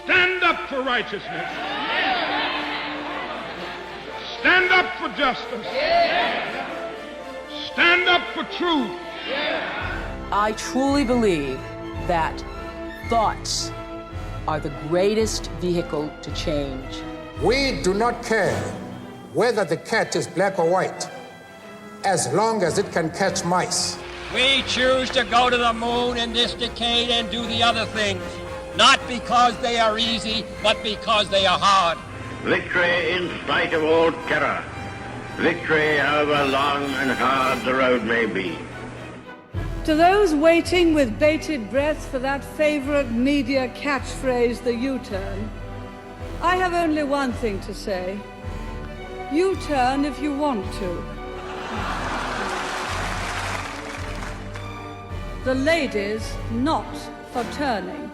Stand up for righteousness. Stand up for justice. Stand up for truth. I truly believe that thoughts are the greatest vehicle to change. We do not care whether the cat is black or white, as long as it can catch mice. We choose to go to the moon in this decade and do the other things, not because they are easy, but because they are hard. Victory in spite of all terror. Victory however long and hard the road may be. To those waiting with bated breath for that favourite media catchphrase, the U-turn, I have only one thing to say. U-turn if you want to. The ladies not for turning.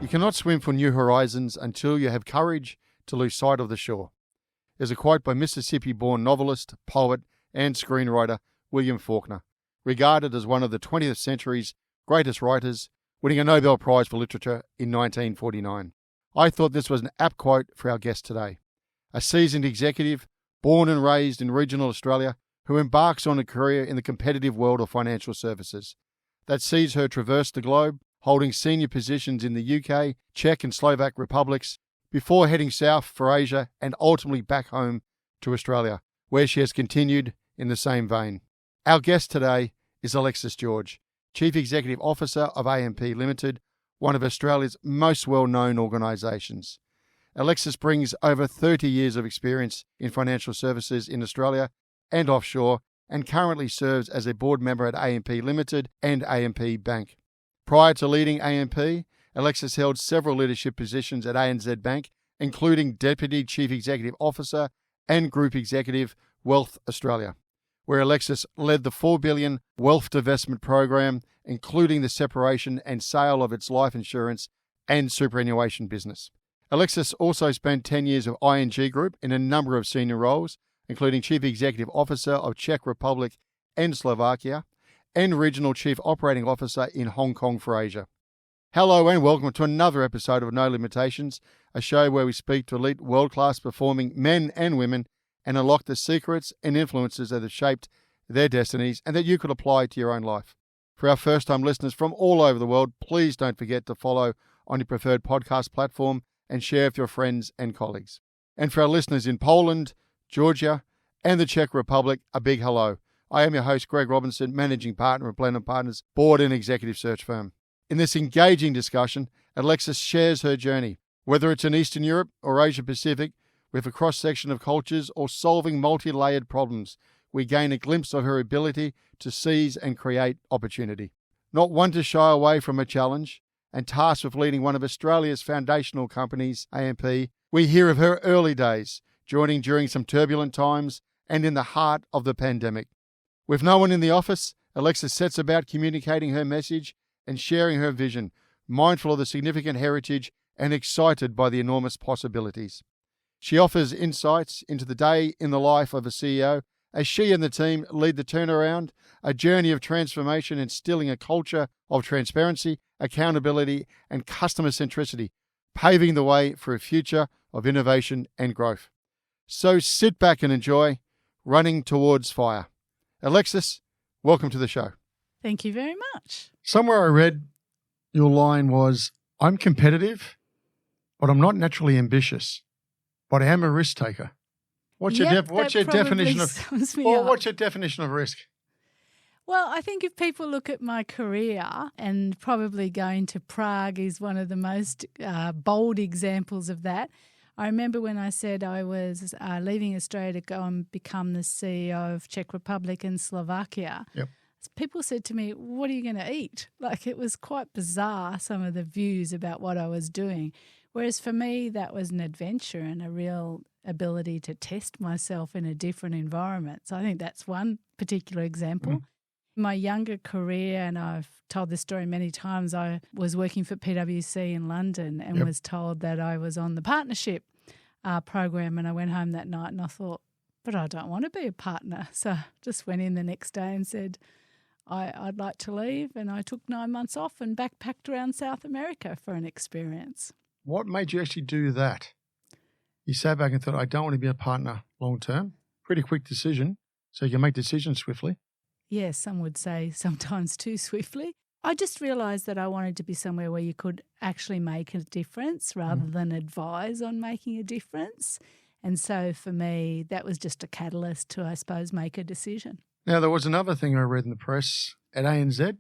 You cannot swim for new horizons until you have courage to lose sight of the shore. There's a quote by Mississippi-born novelist, poet, and screenwriter William Faulkner, regarded as one of the 20th century's greatest writers, winning a Nobel Prize for Literature in 1949. I thought this was an apt quote for our guest today. A seasoned executive, born and raised in regional Australia, who embarks on a career in the competitive world of financial services that sees her traverse the globe, holding senior positions in the UK, Czech and Slovak republics, before heading south for Asia and ultimately back home to Australia, where she has continued in the same vein. Our guest today is Alexis George, Chief Executive Officer of AMP Limited, one of Australia's most well-known organisations. Alexis brings over 30 years of experience in financial services in Australia and offshore, and currently serves as a board member at AMP Limited and AMP Bank. Prior to leading AMP, Alexis held several leadership positions at ANZ Bank, including Deputy Chief Executive Officer and Group Executive, Wealth Australia, where Alexis led the $4 billion wealth divestment program, including the separation and sale of its life insurance and superannuation business. Alexis also spent 10 years of ING Group in a number of senior roles, including Chief Executive Officer of Czech Republic and Slovakia, and Regional Chief Operating Officer in Hong Kong for Asia. Hello and welcome to another episode of No Limitations, a show where we speak to elite world-class performing men and women and unlock the secrets and influences that have shaped their destinies and that you could apply to your own life. For our first-time listeners from all over the world, please don't forget to follow on your preferred podcast platform and share with your friends and colleagues. And for our listeners in Poland, Georgia, and the Czech Republic, a big hello. I am your host, Greg Robinson, Managing Partner of Blenheim Partners, board and executive search firm. In this engaging discussion, Alexis shares her journey, whether it's in Eastern Europe or Asia Pacific, with a cross-section of cultures or solving multi-layered problems. We gain a glimpse of her ability to seize and create opportunity. Not one to shy away from a challenge, and tasked with leading one of Australia's foundational companies, AMP, we hear of her early days, joining during some turbulent times and in the heart of the pandemic. With no one in the office, Alexis sets about communicating her message and sharing her vision, mindful of the significant heritage and excited by the enormous possibilities. She offers insights into the day in the life of a CEO as she and the team lead the turnaround, a journey of transformation, instilling a culture of transparency, accountability, and customer-centricity, paving the way for a future of innovation and growth. So sit back and enjoy Running Towards Fire. Alexis, welcome to the show. Thank you very much. Somewhere I read your line was, I'm competitive, but I'm not naturally ambitious, but I am a risk taker. What's your definition of risk? Well, I think if people look at my career, and probably going to Prague is one of the most bold examples of that. I remember when I said I was leaving Australia to go and become the CEO of Czech Republic and Slovakia. Yep. People said to me, what are you going to eat? Like, it was quite bizarre, some of the views about what I was doing. Whereas for me, that was an adventure and a real ability to test myself in a different environment. So I think that's one particular example. My younger career, and I've told this story many times, I was working for PwC in London and was told that I was on the partnership program, and I went home that night and I thought, but I don't want to be a partner. So I just went in the next day and said, I'd like to leave, and I took 9 months off and backpacked around South America for an experience. What made you actually do that? You sat back and thought, I don't want to be a partner long term. Pretty quick decision, so you can make decisions swiftly. Yes, some would say sometimes too swiftly. I just realised that I wanted to be somewhere where you could actually make a difference rather than advise on making a difference. And so for me, that was just a catalyst to, I suppose, make a decision. Now, there was another thing I read in the press. At ANZ,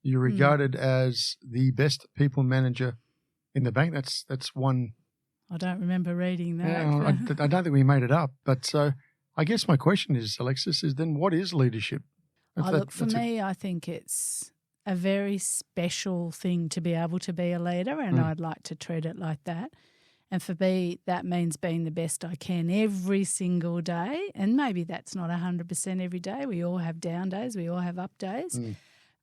you're regarded as the best people manager in the bank. That's one. I don't remember reading that. Yeah, I don't think we made it up. But so I guess my question is, Alexis, is then what is leadership? Look, for me, I think it's a very special thing to be able to be a leader, and I'd like to treat it like that. And for me, that means being the best I can every single day. And maybe that's not 100% every day. We all have down days. We all have up days.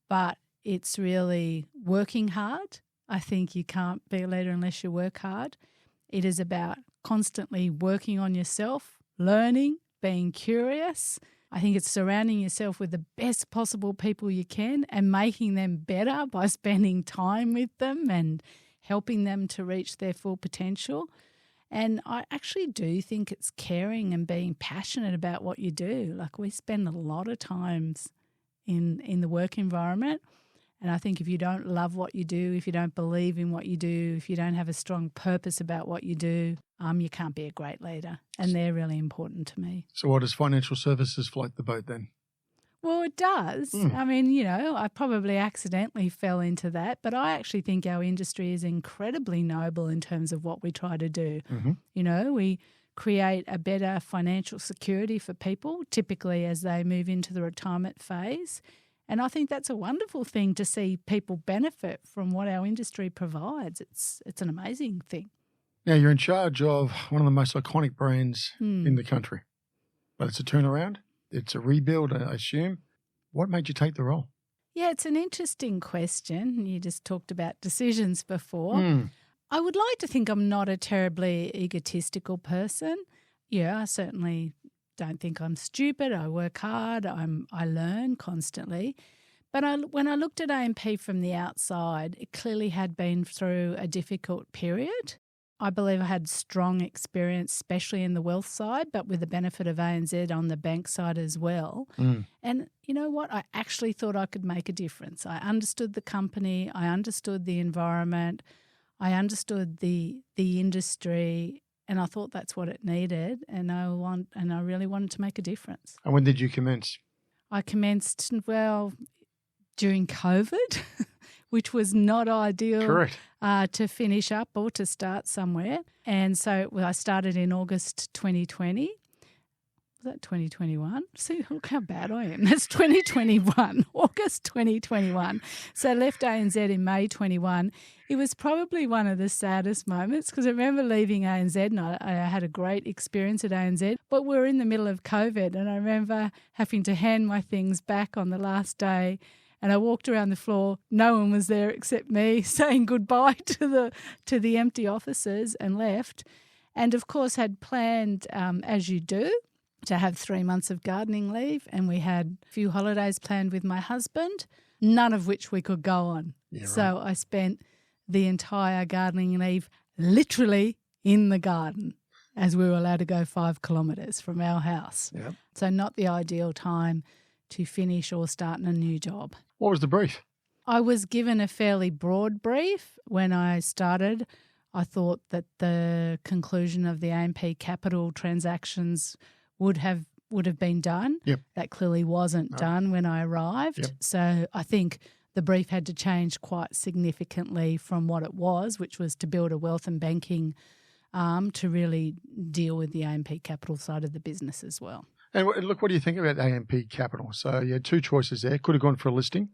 But it's really working hard. I think you can't be a leader unless you work hard. It is about constantly working on yourself, learning, being curious. I think it's surrounding yourself with the best possible people you can and making them better by spending time with them and helping them to reach their full potential. And I actually do think it's caring and being passionate about what you do. Like, we spend a lot of times in the work environment, and I think if you don't love what you do, if you don't believe in what you do, if you don't have a strong purpose about what you do, you can't be a great leader. And they're really important to me. So what, does financial services float the boat then? Well, it does. I mean, I probably accidentally fell into that, but I actually think our industry is incredibly noble in terms of what we try to do. We create a better financial security for people, typically as they move into the retirement phase. And I think that's a wonderful thing to see people benefit from what our industry provides. It's an amazing thing. Now, you're in charge of one of the most iconic brands in the country. But it's a turnaround. It's a rebuild, I assume. What made you take the role? Yeah, it's an interesting question. You just talked about decisions before. I would like to think I'm not a terribly egotistical person. Yeah, I certainly don't think I'm stupid. I work hard. I learn constantly. But when I looked at AMP from the outside, it clearly had been through a difficult period. I believe I had strong experience, especially in the wealth side, but with the benefit of ANZ on the bank side as well. And you know what? I actually thought I could make a difference. I understood the company. I understood the environment. I understood the industry, and I thought that's what it needed. And I really wanted to make a difference. And when did you commence? I commenced, during COVID, which was not ideal. Correct. To finish up or to start somewhere. And so I started in August 2020. Was that 2021? See, look how bad I am. That's 2021, August 2021. So I left ANZ in May 21. It was probably one of the saddest moments because I remember leaving ANZ and I had a great experience at ANZ, but we were in the middle of COVID and I remember having to hand my things back on the last day. And I walked around the floor. No one was there except me, saying goodbye to the empty offices and left. And of course, had planned, as you do, to have 3 months of gardening leave. And we had a few holidays planned with my husband, none of which we could go on. Yeah, right. So I spent the entire gardening leave literally in the garden, as we were allowed to go 5 kilometres from our house. Yep. So not the ideal time to finish or start in a new job. What was the brief? I was given a fairly broad brief. When I started, I thought that the conclusion of the AMP Capital transactions would have been done. Yep. That clearly wasn't done when I arrived. Yep. So I think the brief had to change quite significantly from what it was, which was to build a wealth and banking arm to really deal with the AMP Capital side of the business as well. And look, what do you think about AMP Capital? So you had 2 choices there. Could have gone for a listing,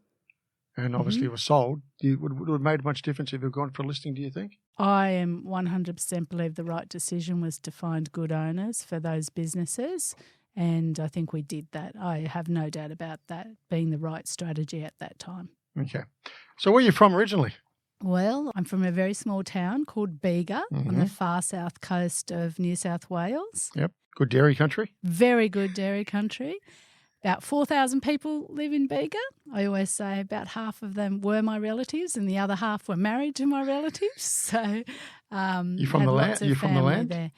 and obviously it was sold. Would it have made much difference if it had gone for a listing, do you think? I am 100% believe the right decision was to find good owners for those businesses, and I think we did that. I have no doubt about that being the right strategy at that time. Okay. So where are you from originally? Well, I'm from a very small town called Bega on the far south coast of New South Wales. Yep. Good dairy country? Very good dairy country. about 4,000 people live in Bega. I always say about half of them were my relatives and the other half were married to my relatives. So you from the land? You from the land? There.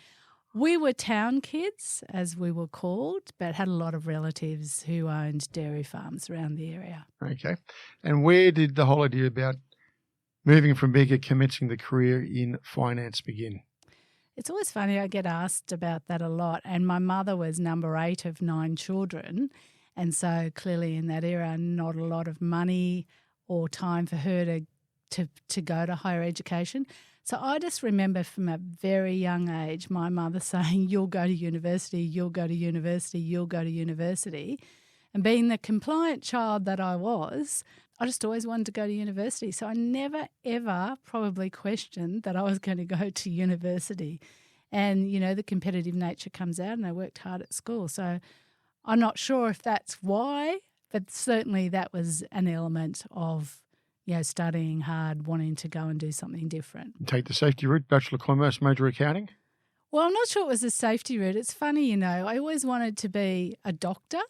We were town kids, as we were called, but had a lot of relatives who owned dairy farms around the area. Okay. And where did the whole idea about moving from Bega, commencing the career in finance begin? It's always funny, I get asked about that a lot. And my mother was number 8 of 9 children. And so clearly in that era, not a lot of money or time for her to go to higher education. So I just remember from a very young age my mother saying, you'll go to university, you'll go to university, you'll go to university. And being the compliant child that I was, I just always wanted to go to university. So I never, ever probably questioned that I was going to go to university. And, you know, the competitive nature comes out and I worked hard at school. So I'm not sure if that's why, but certainly that was an element of, you know, studying hard, wanting to go and do something different. Take the safety route, Bachelor of Commerce, major accounting? Well, I'm not sure it was a safety route. It's funny, you know, I always wanted to be a doctor.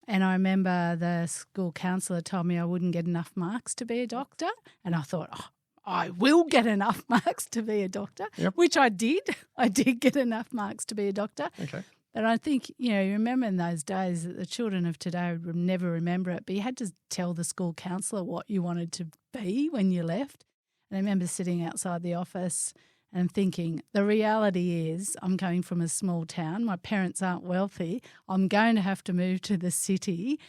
And I remember the school counsellor told me I wouldn't get enough marks to be a doctor. And I thought, oh, I will get enough marks to be a doctor, which I did. I did get enough marks to be a doctor. Okay. But I think, you know, you remember in those days that the children of today would never remember it, but you had to tell the school counsellor what you wanted to be when you left. And I remember sitting outside the office and thinking, the reality is I'm coming from a small town. My parents aren't wealthy. I'm going to have to move to the city.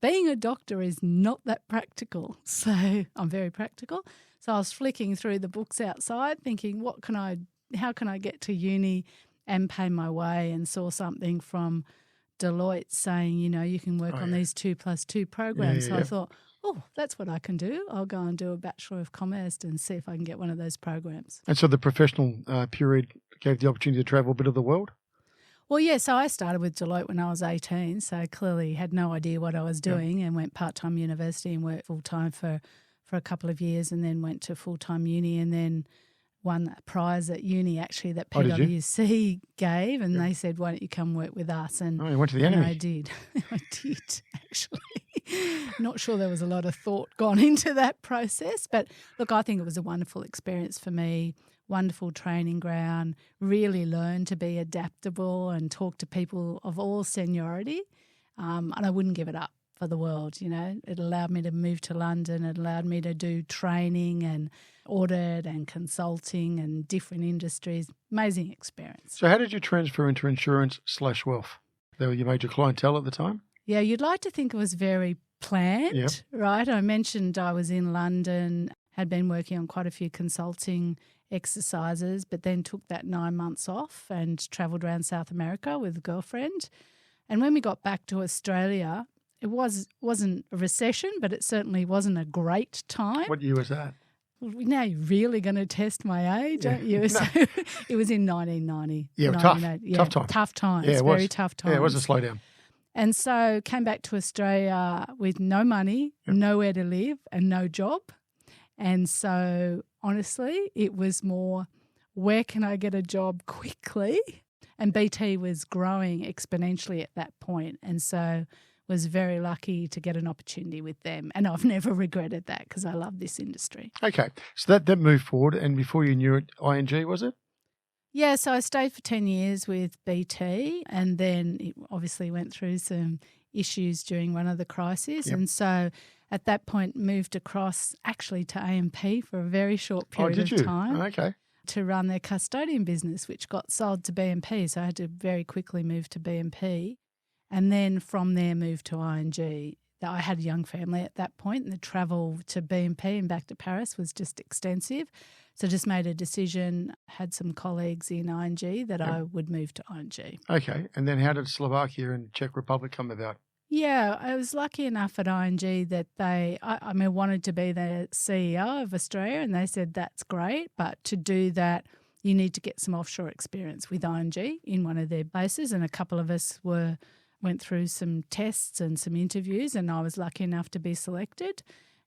Being a doctor is not that practical. So I'm very practical. So I was flicking through the books outside thinking, how can I get to uni and pay my way, and saw something from Deloitte saying, you know, you can work on these 2+2 programs. So I thought, oh, that's what I can do. I'll go and do a Bachelor of Commerce and see if I can get one of those programs. And so the professional period gave the opportunity to travel a bit of the world? Well, yeah, so I started with Deloitte when I was 18, so clearly had no idea what I was doing and went part-time university and worked full-time for a couple of years and then went to full-time uni and then won a prize at uni actually that PwC gave and they said, why don't you come work with us? And you went to the enemy. I did. I did, actually. Not sure there was a lot of thought gone into that process. But, look, I think it was a wonderful experience for me, wonderful training ground, really learned to be adaptable and talk to people of all seniority. And I wouldn't give it up for the world, you know. It allowed me to move to London. It allowed me to do training and audit and consulting and different industries. Amazing experience. So how did you transfer into insurance/wealth? They were your major clientele at the time? Yeah, you'd like to think it was very planned, right? I mentioned I was in London, had been working on quite a few consulting exercises, but then took that 9 months off and travelled around South America with a girlfriend. And when we got back to Australia, it wasn't a recession, but it certainly wasn't a great time. What year was that? Now you're really going to test my age, aren't you? So it was in 1990. Yeah, tough time. Tough times. Yeah, it very was. tough times. Yeah, it was a slowdown. And so came back to Australia with no money, nowhere to live and no job. And so honestly, it was more, where can I get a job quickly? And BT was growing exponentially at that point. And so was very lucky to get an opportunity with them. And I've never regretted that because I love this industry. Okay. So that moved forward. And before you knew it, ING, was it? Yeah, so I stayed for 10 years with BT and then it obviously went through some issues during one of the crises. And so at that point moved across actually to AMP for a very short period of time. Oh, okay. To run their custodian business, which got sold to BNP. So I had to very quickly move to BNP and then from there move to ING. I had a young family at that point and the travel to BNP and back to Paris was just extensive. So just made a decision, had some colleagues in ING that I would move to ING. Okay. And then how did Slovakia and Czech Republic come about? Yeah, I was lucky enough at ING that they wanted to be the CEO of Australia and they said that's great, but to do that you need to get some offshore experience with ING in one of their bases and a couple of us went through some tests and some interviews and I was lucky enough to be selected.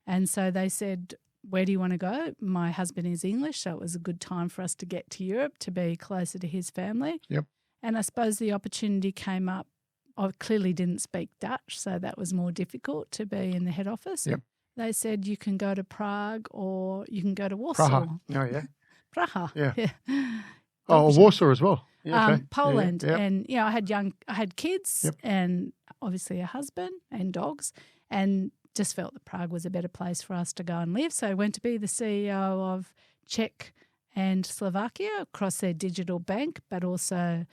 And so they said, where do you want to go? My husband is English, so it was a good time for us to get to Europe to be closer to his family. Yep. And I suppose the opportunity came up I clearly didn't speak Dutch, so that was more difficult to be in the head office. Yep. They said you can go to Prague or you can go to Warsaw. Praha. Oh, yeah. Praha. Yeah. Oh, Warsaw as well. Yeah, okay. Poland. Yeah, yeah. And, I had kids Yep. and obviously a husband and dogs, and just felt that Prague was a better place for us to go and live. So I went to be the CEO of Czech and Slovakia across their digital bank, but also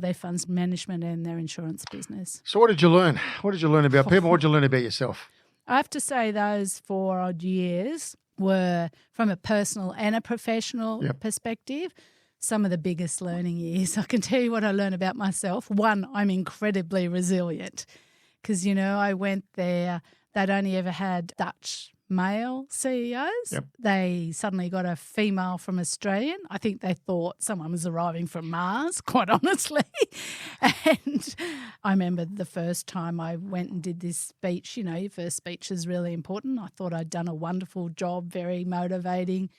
their funds management and their insurance business. So what did you learn? What did you learn about people? What did you learn about yourself? I have to say those 4 odd years were, from a personal and a professional perspective, some of the biggest learning years. I can tell you what I learned about myself. One, I'm incredibly resilient because, I went there. They'd only ever had Dutch male CEOs. Yep. They suddenly got a female from Australian. I think they thought someone was arriving from Mars, quite honestly. And I remember the first time I went and did this speech, your first speech is really important. I thought I'd done a wonderful job, very motivating.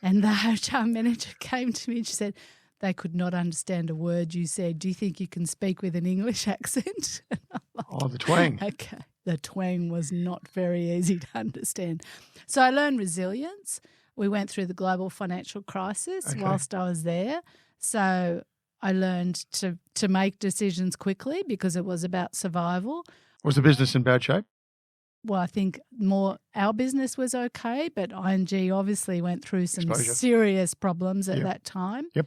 And the HR manager came to me and she said, they could not understand a word you said. Do you think you can speak with an English accent? And I'm like, the twang. Okay. The twang was not very easy to understand. So I learned resilience. We went through the global financial crisis whilst I was there. So I learned to make decisions quickly because it was about survival. Was the business in bad shape? Well, I think our business was okay, but ING obviously went through some Exposure. serious problems at that time. Yep.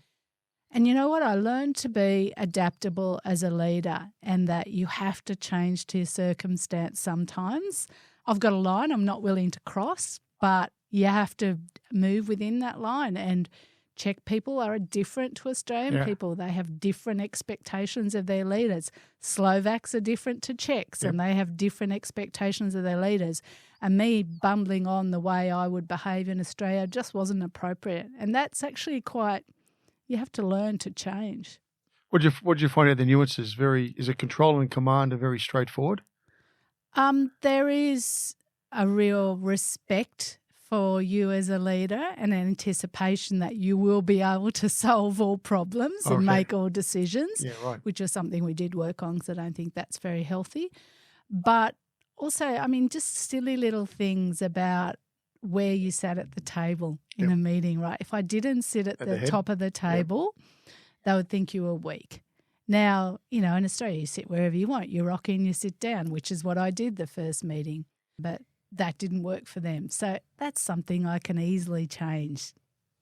And you know what? I learned to be adaptable as a leader and that you have to change to your circumstance sometimes. I've got a line I'm not willing to cross, but you have to move within that line. And Czech people are different to Australian people. They have different expectations of their leaders. Slovaks are different to Czechs and they have different expectations of their leaders. And me bumbling on the way I would behave in Australia just wasn't appropriate. And that's actually you have to learn to change. What did you find out the nuances? Is it control and command are very straightforward? There is a real respect for you as a leader and an anticipation that you will be able to solve all problems and make all decisions, which is something we did work on because I don't think that's very healthy. But also, just silly little things about where you sat at the table in a meeting, right? If I didn't sit at the top of the table, they would think you were weak. Now, in Australia, you sit wherever you want. You rock in, you sit down, which is what I did the first meeting. But that didn't work for them. So that's something I can easily change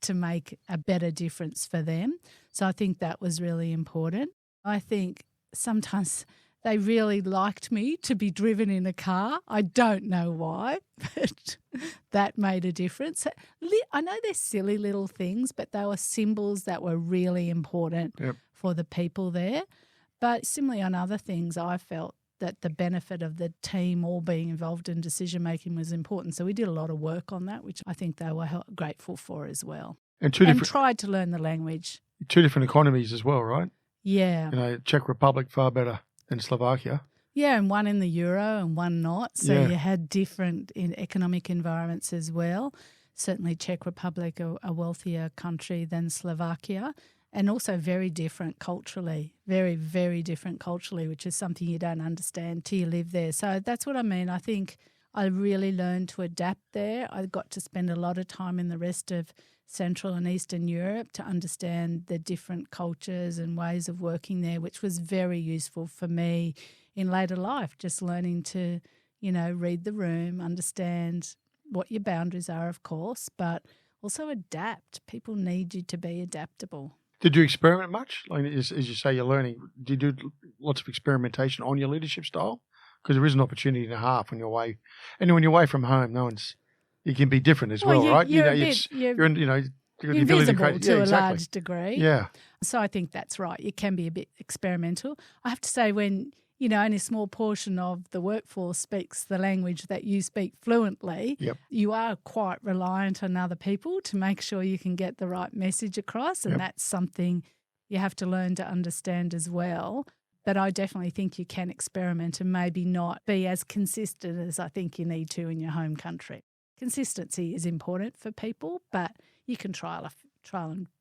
to make a better difference for them. So I think that was really important. I think sometimes they really liked me to be driven in a car. I don't know why, but that made a difference. I know they're silly little things, but they were symbols that were really important for the people there. But similarly on other things, I felt that the benefit of the team all being involved in decision-making was important. So we did a lot of work on that, which I think they were grateful for as well. And tried to learn the language. 2 different economies as well, right? Yeah. Czech Republic far better than Slovakia. Yeah, and one in the euro and one not. So you had different economic environments as well. Certainly Czech Republic, a wealthier country than Slovakia. And also very different culturally, very, very different culturally, which is something you don't understand till you live there. So that's what I mean. I think I really learned to adapt there. I got to spend a lot of time in the rest of Central and Eastern Europe to understand the different cultures and ways of working there, which was very useful for me in later life, just learning to, read the room, understand what your boundaries are, of course, but also adapt. People need you to be adaptable. Did you experiment much? Like as you say, you're learning. Did you do lots of experimentation on your leadership style? Because there is an opportunity and a half when you're away, and when you're away from home, you can be different as well, right? You're invisible to a large degree. Yeah. So I think that's right. You can be a bit experimental. I have to say when only a small portion of the workforce speaks the language that you speak fluently, you are quite reliant on other people to make sure you can get the right message across, and that's something you have to learn to understand as well. But I definitely think you can experiment and maybe not be as consistent as I think you need to in your home country. Consistency is important for people, but you can trial a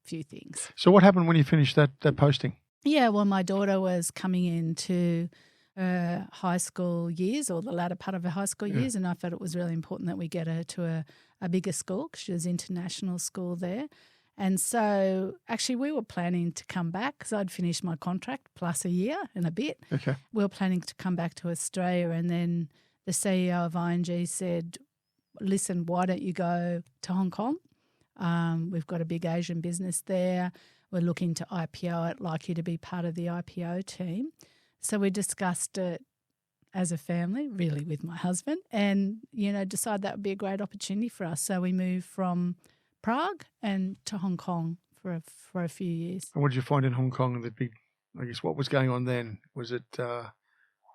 few things. So what happened when you finished that posting? Yeah, well, my daughter was coming into her high school years, or the latter part of her high school years, and I felt it was really important that we get her to a bigger school because she was international school there. And so actually we were planning to come back because I'd finished my contract plus a year and a bit. Okay. We were planning to come back to Australia, and then the CEO of ING said, listen, why don't you go to Hong Kong? We've got a big Asian business there. We're looking to IPO it, like you to be part of the IPO team. So we discussed it as a family, really with my husband, and, decided that would be a great opportunity for us. So we moved from Prague and to Hong Kong for a few years. And what did you find in Hong Kong? What was going on then? Was it the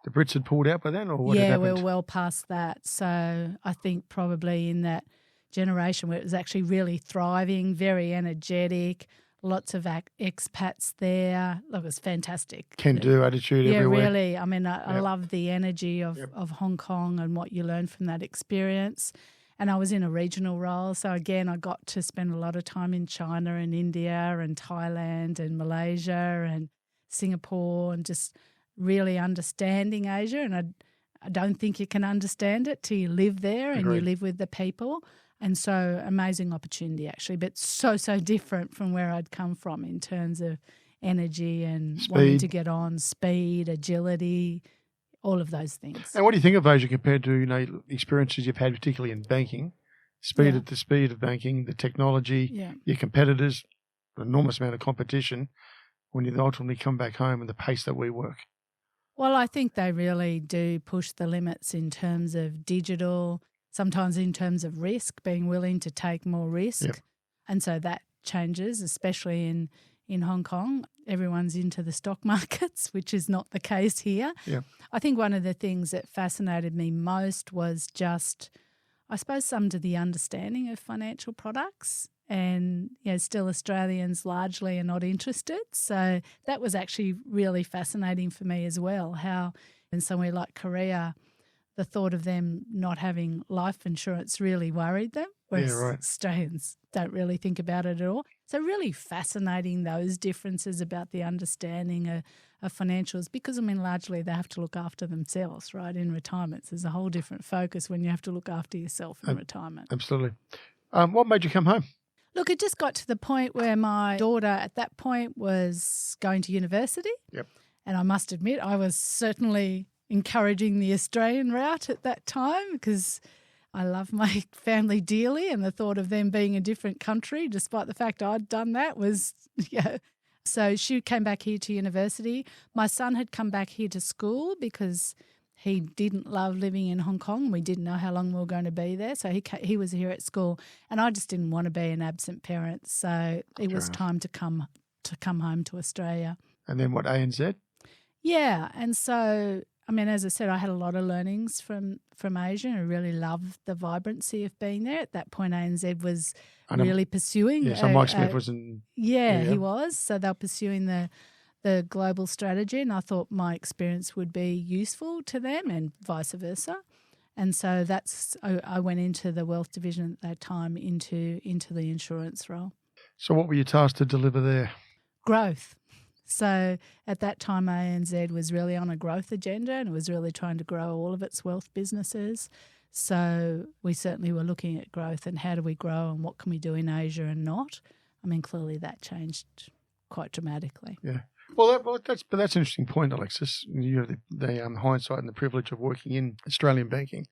Brits had pulled out by then, or what had happened? Yeah, we're well past that. So I think probably in that generation where it was actually really thriving, very energetic, lots of expats there. Look, it was fantastic. Can-do attitude everywhere. Yeah, really. I mean, I love the energy of Hong Kong and what you learn from that experience. And I was in a regional role. So, again, I got to spend a lot of time in China and India and Thailand and Malaysia and Singapore, and just really understanding Asia. And I don't think you can understand it till you live there and you live with the people. And so amazing opportunity, actually, but so different from where I'd come from in terms of energy and wanting to get on, speed, agility, all of those things. And what do you think of Asia compared to, experiences you've had, particularly in banking? The speed of banking, the technology, your competitors, an enormous amount of competition when you ultimately come back home and the pace that we work. Well, I think they really do push the limits in terms of digital, sometimes in terms of risk, being willing to take more risk. Yep. And so that changes, especially in Hong Kong. Everyone's into the stock markets, which is not the case here. Yeah. I think one of the things that fascinated me most was just, I suppose, some of the understanding of financial products. And, still Australians largely are not interested. So that was actually really fascinating for me as well, how in somewhere like Korea, the thought of them not having life insurance really worried them, whereas Australians don't really think about it at all. So really fascinating, those differences about the understanding of financials, because, largely they have to look after themselves, right, in retirement. So there's a whole different focus when you have to look after yourself in retirement. Absolutely. What made you come home? Look, it just got to the point where my daughter at that point was going to university. Yep. And I must admit, I was certainly encouraging the Australian route at that time because I love my family dearly, and the thought of them being a different country, despite the fact I'd done that, was, So she came back here to university. My son had come back here to school because he didn't love living in Hong Kong. We didn't know how long we were going to be there. So he was here at school, and I just didn't want to be an absent parent. So it was time to come home to Australia. And then what, ANZ? Yeah. And so, as I said, I had a lot of learnings from Asia, and I really loved the vibrancy of being there. At that point, ANZ was really pursuing. Yeah, so Mike Smith was in. Yeah, he was. So they were pursuing the global strategy, and I thought my experience would be useful to them and vice versa. And so I went into the wealth division at that time into the insurance role. So what were you tasked to deliver there? Growth. So at that time, ANZ was really on a growth agenda, and it was really trying to grow all of its wealth businesses. So we certainly were looking at growth and how do we grow and what can we do in Asia and not. Clearly that changed quite dramatically. Yeah. Well, that's an interesting point, Alexis. You have the hindsight and the privilege of working in Australian banking.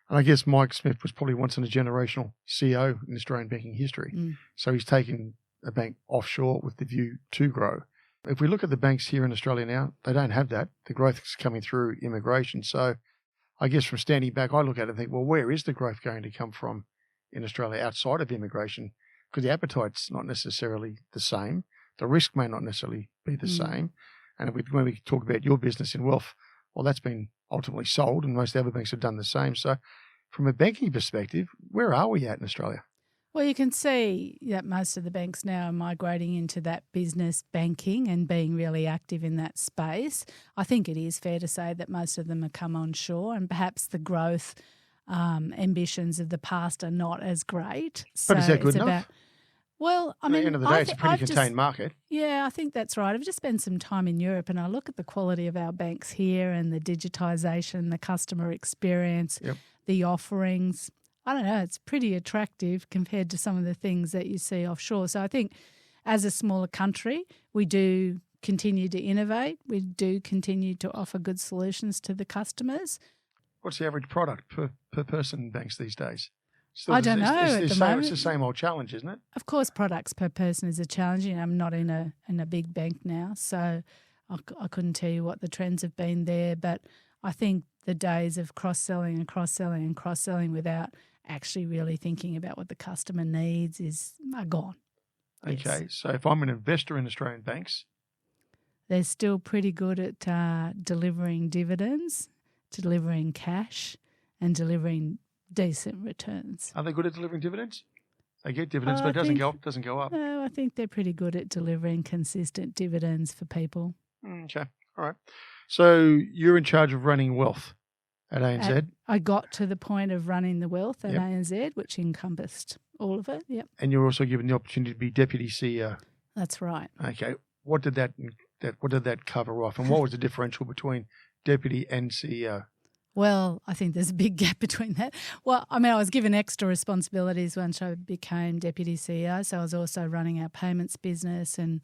And I guess Mike Smith was probably once in a generational CEO in Australian banking history. Mm. So he's taken a bank offshore with the view to grow. If we look at the banks here in Australia now, they don't have that. The growth is coming through immigration. So I guess from standing back, I look at it and think, well, where is the growth going to come from in Australia outside of immigration? Because the appetite's not necessarily the same. The risk may not necessarily be the same. And when we talk about your business in wealth, well, that's been ultimately sold, and most of the other banks have done the same. So from a banking perspective, where are we at in Australia? Well, you can see that most of the banks now are migrating into that business banking and being really active in that space. I think it is fair to say that most of them have come onshore, and perhaps the growth ambitions of the past are not as great. But is that good enough? Well, I At mean, the end of the day, it's a pretty contained market. Yeah, I think that's right. I've just spent some time in Europe and I look at the quality of our banks here and the digitisation, the customer experience, the offerings. I don't know, it's pretty attractive compared to some of the things that you see offshore. So I think as a smaller country, we do continue to innovate. We do continue to offer good solutions to the customers. What's the average product per person in banks these days? Still, I don't know at the moment. It's the same old challenge, isn't it? Of course, products per person is a challenge. I'm not in a big bank now, so I couldn't tell you what the trends have been there. But I think the days of cross-selling and cross-selling and cross-selling without actually really thinking about what the customer needs are gone. Okay, so if I'm an investor in Australian banks, they're still pretty good at delivering dividends, delivering cash, and delivering decent returns. Are they good at delivering dividends? They get dividends, but it doesn't go up. No, I think they're pretty good at delivering consistent dividends for people. Okay, all right. So you're in charge of running wealth at ANZ. I got to the point of running the wealth at ANZ, which encompassed all of it. Yep. And you're also given the opportunity to be deputy CEO. That's right. Okay. What did that cover off, and what was the differential between deputy and CEO? Well, I think there's a big gap between that. Well, I mean, I was given extra responsibilities once I became deputy CEO, so I was also running our payments business and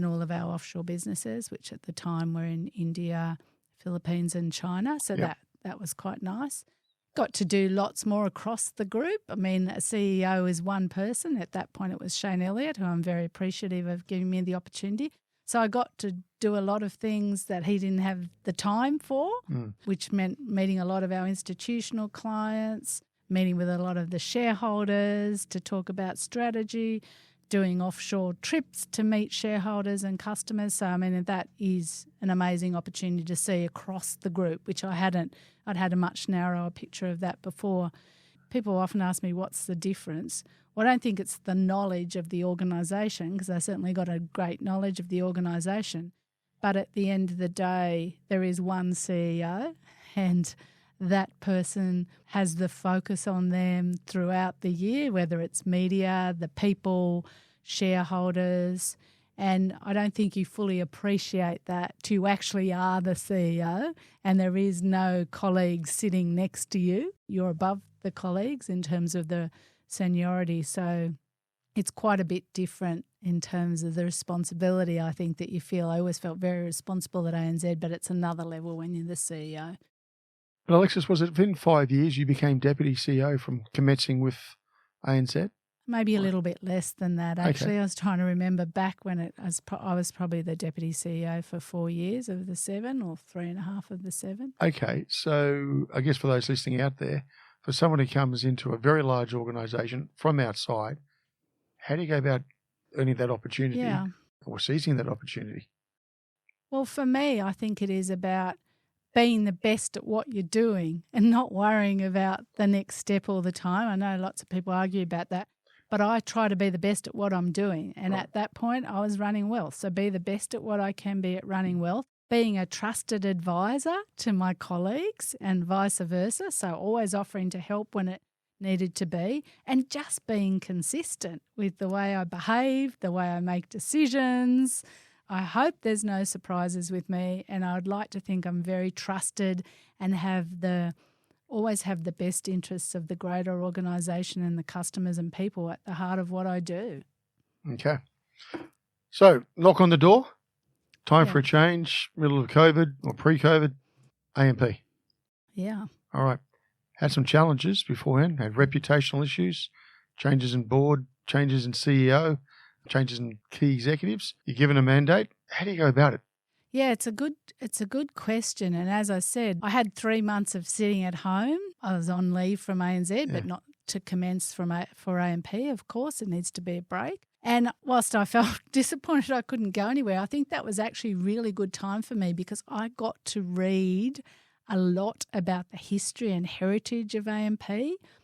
all of our offshore businesses, which at the time were in India, Philippines and China. So that was quite nice. Got to do lots more across the group. I mean, a CEO is one person. At that point, it was Shane Elliott, who I'm very appreciative of giving me the opportunity. So I got to do a lot of things that he didn't have the time for, which meant meeting a lot of our institutional clients, meeting with a lot of the shareholders to talk about strategy, doing offshore trips to meet shareholders and customers. So, I mean, that is an amazing opportunity to see across the group, which I hadn't. I'd had a much narrower picture of that before. People often ask me, what's the difference? Well, I don't think it's the knowledge of the organisation, because I certainly got a great knowledge of the organisation. But at the end of the day, there is one CEO and that person has the focus on them throughout the year, whether it's media, the people, shareholders. And I don't think you fully appreciate that you actually are the CEO and there is no colleague sitting next to you. You're above the colleagues in terms of the seniority. So it's quite a bit different in terms of the responsibility, I think, that you feel. I always felt very responsible at ANZ, but it's another level when you're the CEO. But Alexis, was it within 5 years you became deputy CEO from commencing with ANZ? Maybe a little bit less than that, actually. Okay. I was trying to remember back when I was probably the deputy CEO for 4 years of the 7, or 3.5 of the 7. Okay, so I guess for those listening out there, for someone who comes into a very large organisation from outside, how do you go about earning that opportunity or seizing that opportunity? Well, for me, I think it is about being the best at what you're doing and not worrying about the next step all the time. I know lots of people argue about that, but I try to be the best at what I'm doing. And at that point, I was running wealth. So be the best at what I can be at running wealth, being a trusted advisor to my colleagues and vice versa. So always offering to help when it needed to be, and just being consistent with the way I behave, the way I make decisions. I hope there's no surprises with me, and I would like to think I'm very trusted and always have the best interests of the greater organisation and the customers and people at the heart of what I do. Okay. So, knock on the door, time for a change, middle of COVID or pre-COVID, AMP. Yeah. All right. Had some challenges beforehand, had reputational issues, changes in board, changes in CEO, changes in key executives. You're given a mandate. How do you go about it? Yeah, it's a good question. And as I said, I had 3 months of sitting at home. I was on leave from ANZ, but not to commence for AMP, of course. It needs to be a break. And whilst I felt disappointed I couldn't go anywhere, I think that was actually a really good time for me because I got to read a lot about the history and heritage of AMP,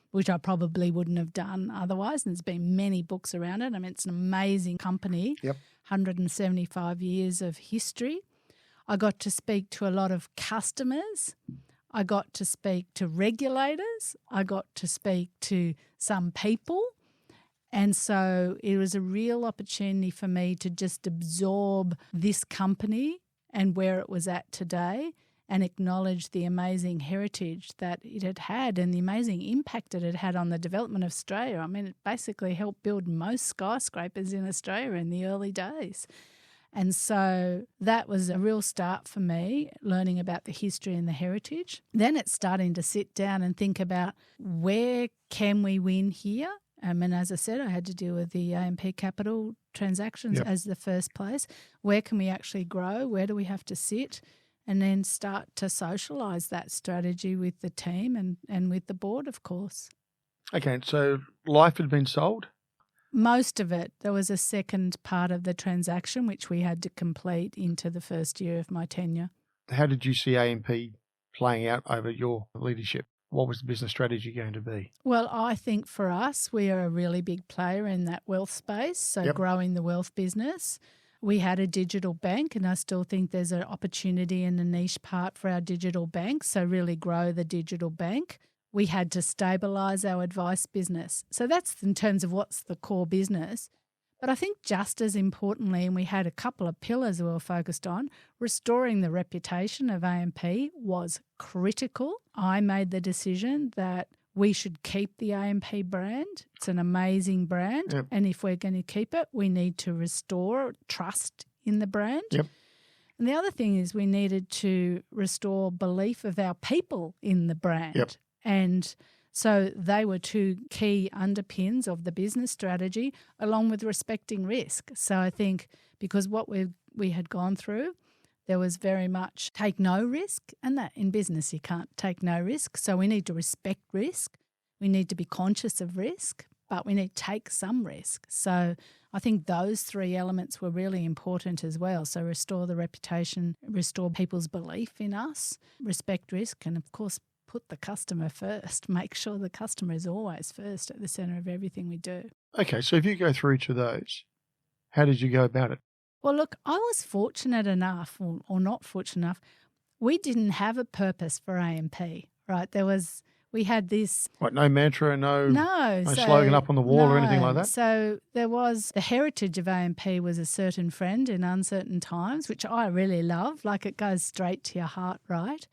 which I probably wouldn't have done otherwise. And there's been many books around it. I mean, it's an amazing company, 175 years of history. I got to speak to a lot of customers. I got to speak to regulators. I got to speak to some people. And so it was a real opportunity for me to just absorb this company and where it was at today and acknowledge the amazing heritage that it had had and the amazing impact it had had on the development of Australia. I mean, it basically helped build most skyscrapers in Australia in the early days. And so that was a real start for me, learning about the history and the heritage. Then it's starting to sit down and think about where can we win here? And as I said, I had to deal with the AMP Capital transactions as the first place. Where can we actually grow? Where do we have to sit? And then start to socialise that strategy with the team and with the board, of course. Okay, so Life had been sold? Most of it. There was a second part of the transaction which we had to complete into the first year of my tenure. How did you see AMP playing out over your leadership? What was the business strategy going to be? Well, I think for us, we are a really big player in that wealth space, so growing the wealth business. We had a digital bank, and I still think there's an opportunity in the niche part for our digital bank, so really grow the digital bank. We had to stabilise our advice business. So that's in terms of what's the core business. But I think just as importantly, and we had a couple of pillars we were focused on, restoring the reputation of AMP was critical. I made the decision that we should keep the AMP brand. It's an amazing brand. And if we're going to keep it, we need to restore trust in the brand. And the other thing is we needed to restore belief of our people in the brand. And so they were two key underpins of the business strategy, along with respecting risk. So I think because what we had gone through, there was very much take no risk, and that in business you can't take no risk. So we need to respect risk. We need to be conscious of risk, but we need to take some risk. So I think those three elements were really important as well. So restore the reputation, restore people's belief in us, respect risk, and of course put the customer first. Make sure the customer is always first at the centre of everything we do. Okay, so if you go through each of those, how did you go about it? Well, look, I was fortunate enough, or not fortunate enough, we didn't have a purpose for AMP, right? We had this... What, no mantra, no slogan up on the wall or anything like that? So there was, the heritage of AMP was a certain friend in uncertain times, which I really love, like it goes straight to your heart, right?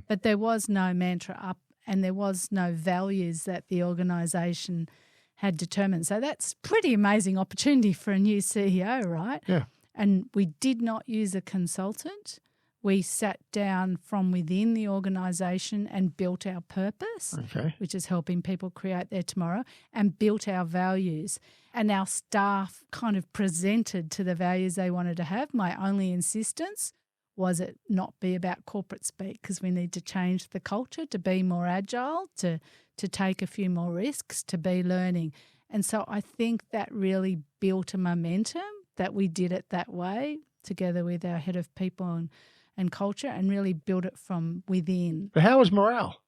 But there was no mantra up and there was no values that the organisation had determined. So that's pretty amazing opportunity for a new CEO, right? Yeah. And we did not use a consultant. We sat down from within the organisation and built our purpose, which is helping people create their tomorrow, and built our values. And our staff kind of presented to the values they wanted to have. My only insistence was it not be about corporate speak, because we need to change the culture to be more agile, to take a few more risks, to be learning. And so I think that really built a momentum that we did it that way, together with our head of people and culture, and really build it from within. But how was morale?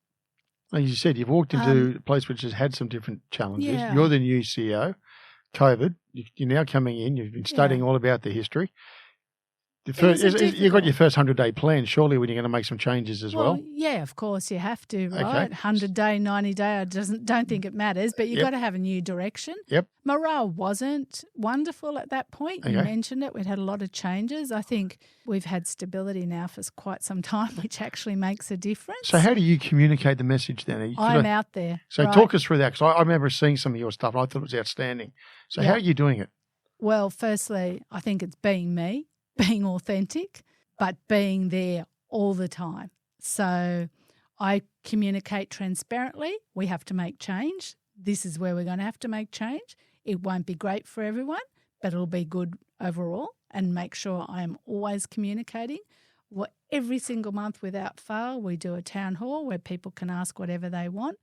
Like you said, you've walked into a place which has had some different challenges. Yeah. You're the new CEO. COVID, you're now coming in. You've been studying all about the history. You've got your first 100-day plan, surely, when you're going to make some changes as well. Yeah, of course, you have to, right? 100-day, 90-day, I don't think it matters, but you've got to have a new direction. Morale wasn't wonderful at that point. You mentioned it. We'd had a lot of changes. I think we've had stability now for quite some time, which actually makes a difference. So how do you communicate the message then? I'm out there. So talk us through that, because I remember seeing some of your stuff and I thought it was outstanding. So how are you doing it? Well, firstly, I think it's being me. Being authentic, but being there all the time. So I communicate transparently. We have to make change. This is where we're going to have to make change. It won't be great for everyone, but it'll be good overall, and make sure I am always communicating. Every single month without fail, we do a town hall where people can ask whatever they want.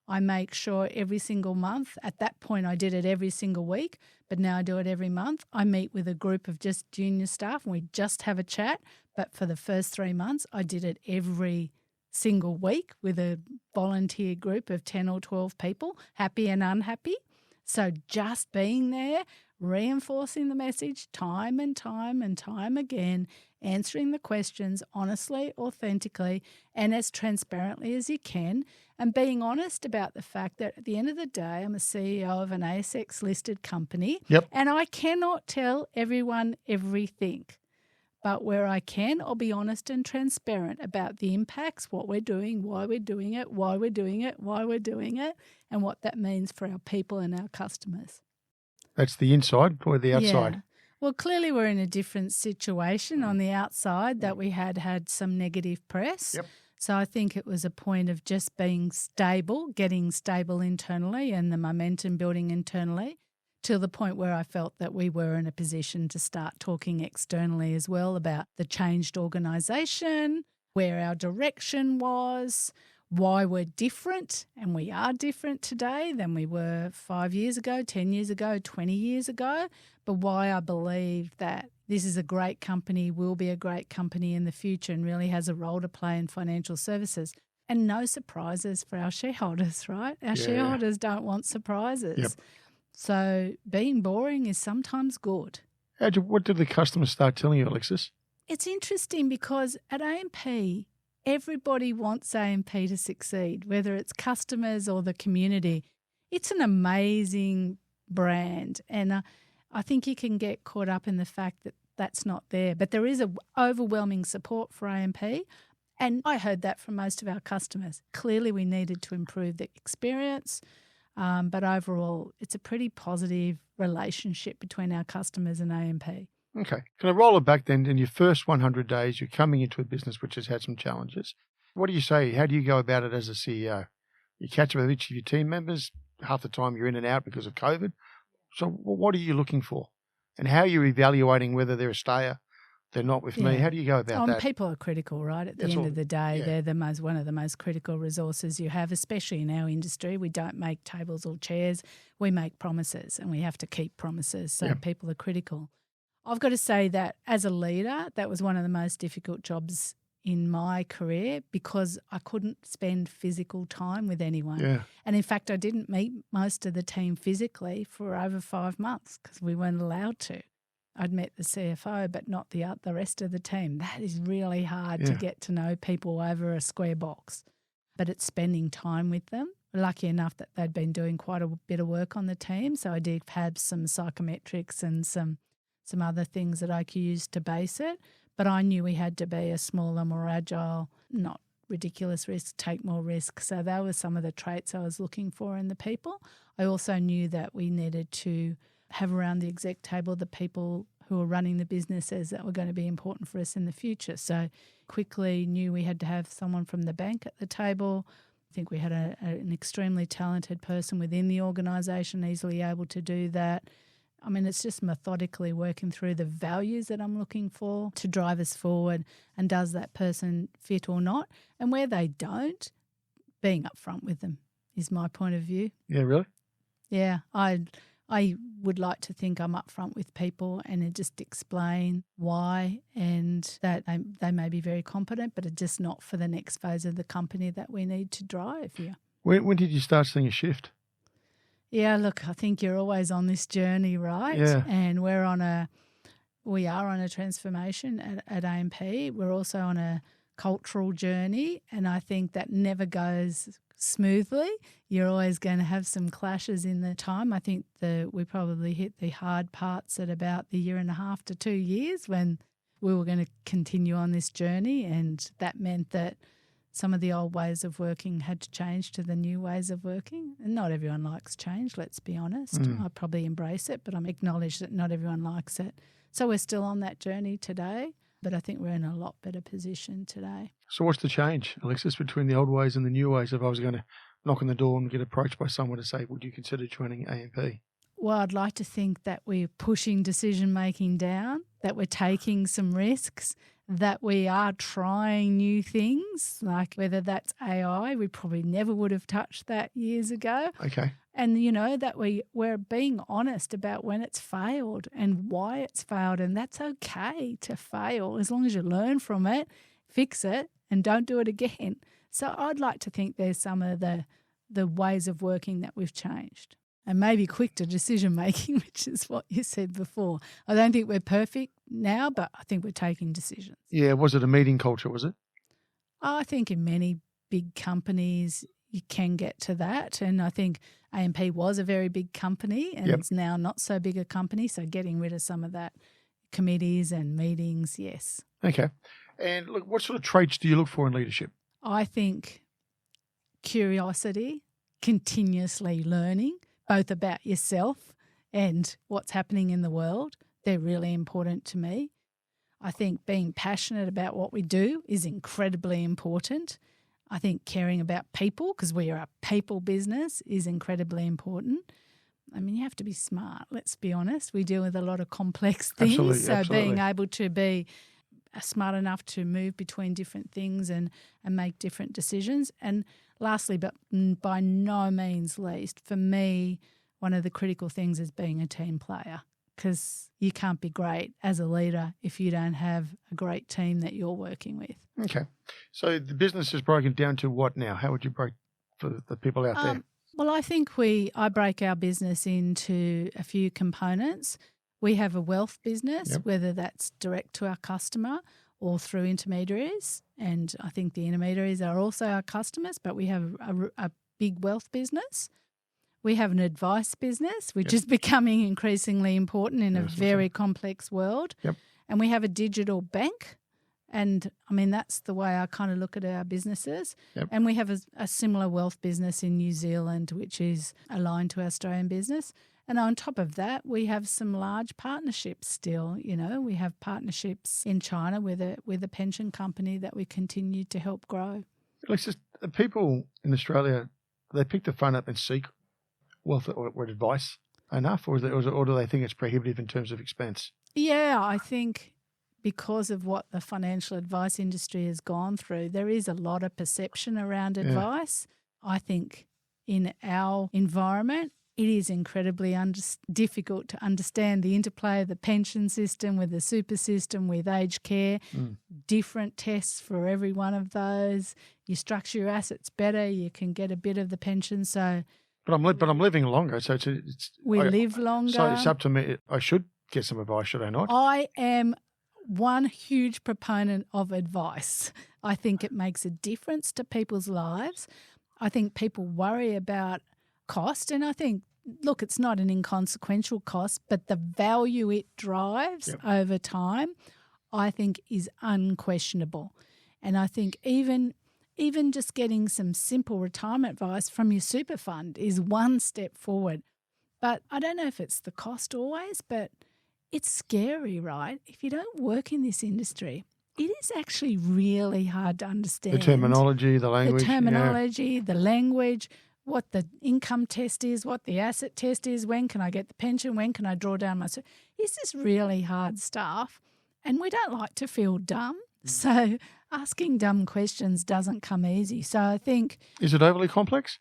I make sure every single month, at that point I did it every single week, but now I do it every month. I meet with a group of just junior staff and we just have a chat. But for the first 3 months, I did it every single week with a volunteer group of 10 or 12 people, happy and unhappy. So just being there, reinforcing the message time and time and time again, answering the questions honestly, authentically, and as transparently as you can, and being honest about the fact that at the end of the day, I'm a CEO of an ASX-listed company, and I cannot tell everyone everything. But where I can, I'll be honest and transparent about the impacts, what we're doing, why we're doing it, why we're doing it, why we're doing it, and what that means for our people and our customers. That's the inside or the outside? Yeah. Well, clearly we're in a different situation on the outside that we had some negative press. So I think it was a point of just being stable, getting stable internally and the momentum building internally, to the point where I felt that we were in a position to start talking externally as well about the changed organisation, where our direction was, why we're different, and we are different today than we were 5 years ago, 10 years ago, 20 years ago, but why I believe that this is a great company, will be a great company in the future and really has a role to play in financial services. And no surprises for our shareholders, right? Our shareholders don't want surprises. So being boring is sometimes good. What did the customers start telling you, Alexis? It's interesting because at AMP, everybody wants AMP to succeed, whether it's customers or the community. It's an amazing brand, and I think you can get caught up in the fact that that's not there. But there is overwhelming support for AMP, and I heard that from most of our customers. Clearly, we needed to improve the experience, but overall, it's a pretty positive relationship between our customers and AMP. Okay. Can I roll it back then? In your first 100 days, you're coming into a business which has had some challenges. What do you say? How do you go about it as a CEO? You catch up with each of your team members. Half the time you're in and out because of COVID. So what are you looking for? And how are you evaluating whether they're a stayer, they're not with me? How do you go about that? People are critical, right? At the end of the day, they're one of the most critical resources you have, especially in our industry. We don't make tables or chairs. We make promises, and we have to keep promises. So people are critical. I've got to say that as a leader, that was one of the most difficult jobs in my career because I couldn't spend physical time with anyone. Yeah. And in fact, I didn't meet most of the team physically for over 5 months because we weren't allowed to. I'd met the CFO, but not the rest of the team. That is really hard to get to know people over a square box. But it's spending time with them. Lucky enough that they'd been doing quite a bit of work on the team, so I did have some psychometrics and some other things that I could use to base it. But I knew we had to be a smaller, more agile, not ridiculous risk, take more risk. So that was some of the traits I was looking for in the people. I also knew that we needed to have around the exec table the people who were running the businesses that were going to be important for us in the future. So quickly knew we had to have someone from the bank at the table. I think we had an extremely talented person within the organisation, easily able to do that. I mean, it's just methodically working through the values that I'm looking for to drive us forward, and does that person fit or not? And where they don't, being upfront with them is my point of view. Yeah, really? Yeah, I would like to think I'm upfront with people and just explain why, and that they may be very competent, but are just not for the next phase of the company that we need to drive here. When did you start seeing a shift? Yeah, look, I think you're always on this journey, right? Yeah. And we are on a transformation at AMP. We're also on a cultural journey, and I think that never goes smoothly. You're always going to have some clashes in the time. I think we probably hit the hard parts at about the 1.5 to 2 years when we were going to continue on this journey, and that meant that some of the old ways of working had to change to the new ways of working. And not everyone likes change, let's be honest. I probably embrace it, but I'm acknowledged that not everyone likes it. So we're still on that journey today, but I think we're in a lot better position today. So what's the change, Alexis, between the old ways and the new ways? If I was going to knock on the door and get approached by someone to say, would you consider joining AMP? Well, I'd like to think that we're pushing decision-making down, that we're taking some risks, that we are trying new things, like whether that's AI. We probably never would have touched that years ago. Okay. And, that we're being honest about when it's failed and why it's failed, and that's okay to fail as long as you learn from it, fix it, and don't do it again. So I'd like to think there's some of the ways of working that we've changed. and maybe quick to decision making, which is what you said before. I don't think we're perfect now, but I think we're taking decisions. Yeah, was it a meeting culture, was it? I think in many big companies you can get to that, and I think AMP was a very big company and it's now not so big a company, so getting rid of some of that committees and meetings, yes. Okay. And look, what sort of traits do you look for in leadership? I think curiosity, continuously learning, both about yourself and what's happening in the world, they're really important to me. I think being passionate about what we do is incredibly important. I think caring about people, because we are a people business, is incredibly important. I mean, you have to be smart, let's be honest. We deal with a lot of complex things. So being able to be smart enough to move between different things and make different decisions. And lastly, but by no means least, for me, one of the critical things is being a team player, because you can't be great as a leader if you don't have a great team that you're working with. Okay. So the business is broken down to what now? How would you break for the people out there? Well, I think I break our business into a few components. We have a wealth business, whether that's direct to our customer or through intermediaries. And I think the intermediaries are also our customers, but we have a big wealth business. We have an advice business, which is becoming increasingly important in a very complex world. And we have a digital bank. And, I mean, that's the way I kind of look at our businesses. And we have a similar wealth business in New Zealand, which is aligned to our Australian business. And on top of that, we have some large partnerships still. You know, we have partnerships in China with a pension company that we continue to help grow. Alexis, people in Australia, they pick the phone up and seek wealth or advice enough, or do they think it's prohibitive in terms of expense? Yeah, I think because of what the financial advice industry has gone through, there is a lot of perception around advice. I think in our environment, it is incredibly difficult to understand the interplay of the pension system with the super system, with aged care, different tests for every one of those. You structure your assets better, you can get a bit of the pension. So, But I'm living longer, so we live longer. So it's up to me. I should get some advice, should I not? I am one huge proponent of advice. I think it makes a difference to people's lives. I think people worry about cost, and I think, look, it's not an inconsequential cost, but the value it drives over time, I think, is unquestionable. And I think even just getting some simple retirement advice from your super fund is one step forward. But I don't know if it's the cost always, but it's scary, right? If you don't work in this industry, it is actually really hard to understand. The terminology, the language. The language, what the income test is, what the asset test is, when can I get the pension, when can I draw down my... It's just really hard stuff, and we don't like to feel dumb. So asking dumb questions doesn't come easy. So I think... Is it overly complex?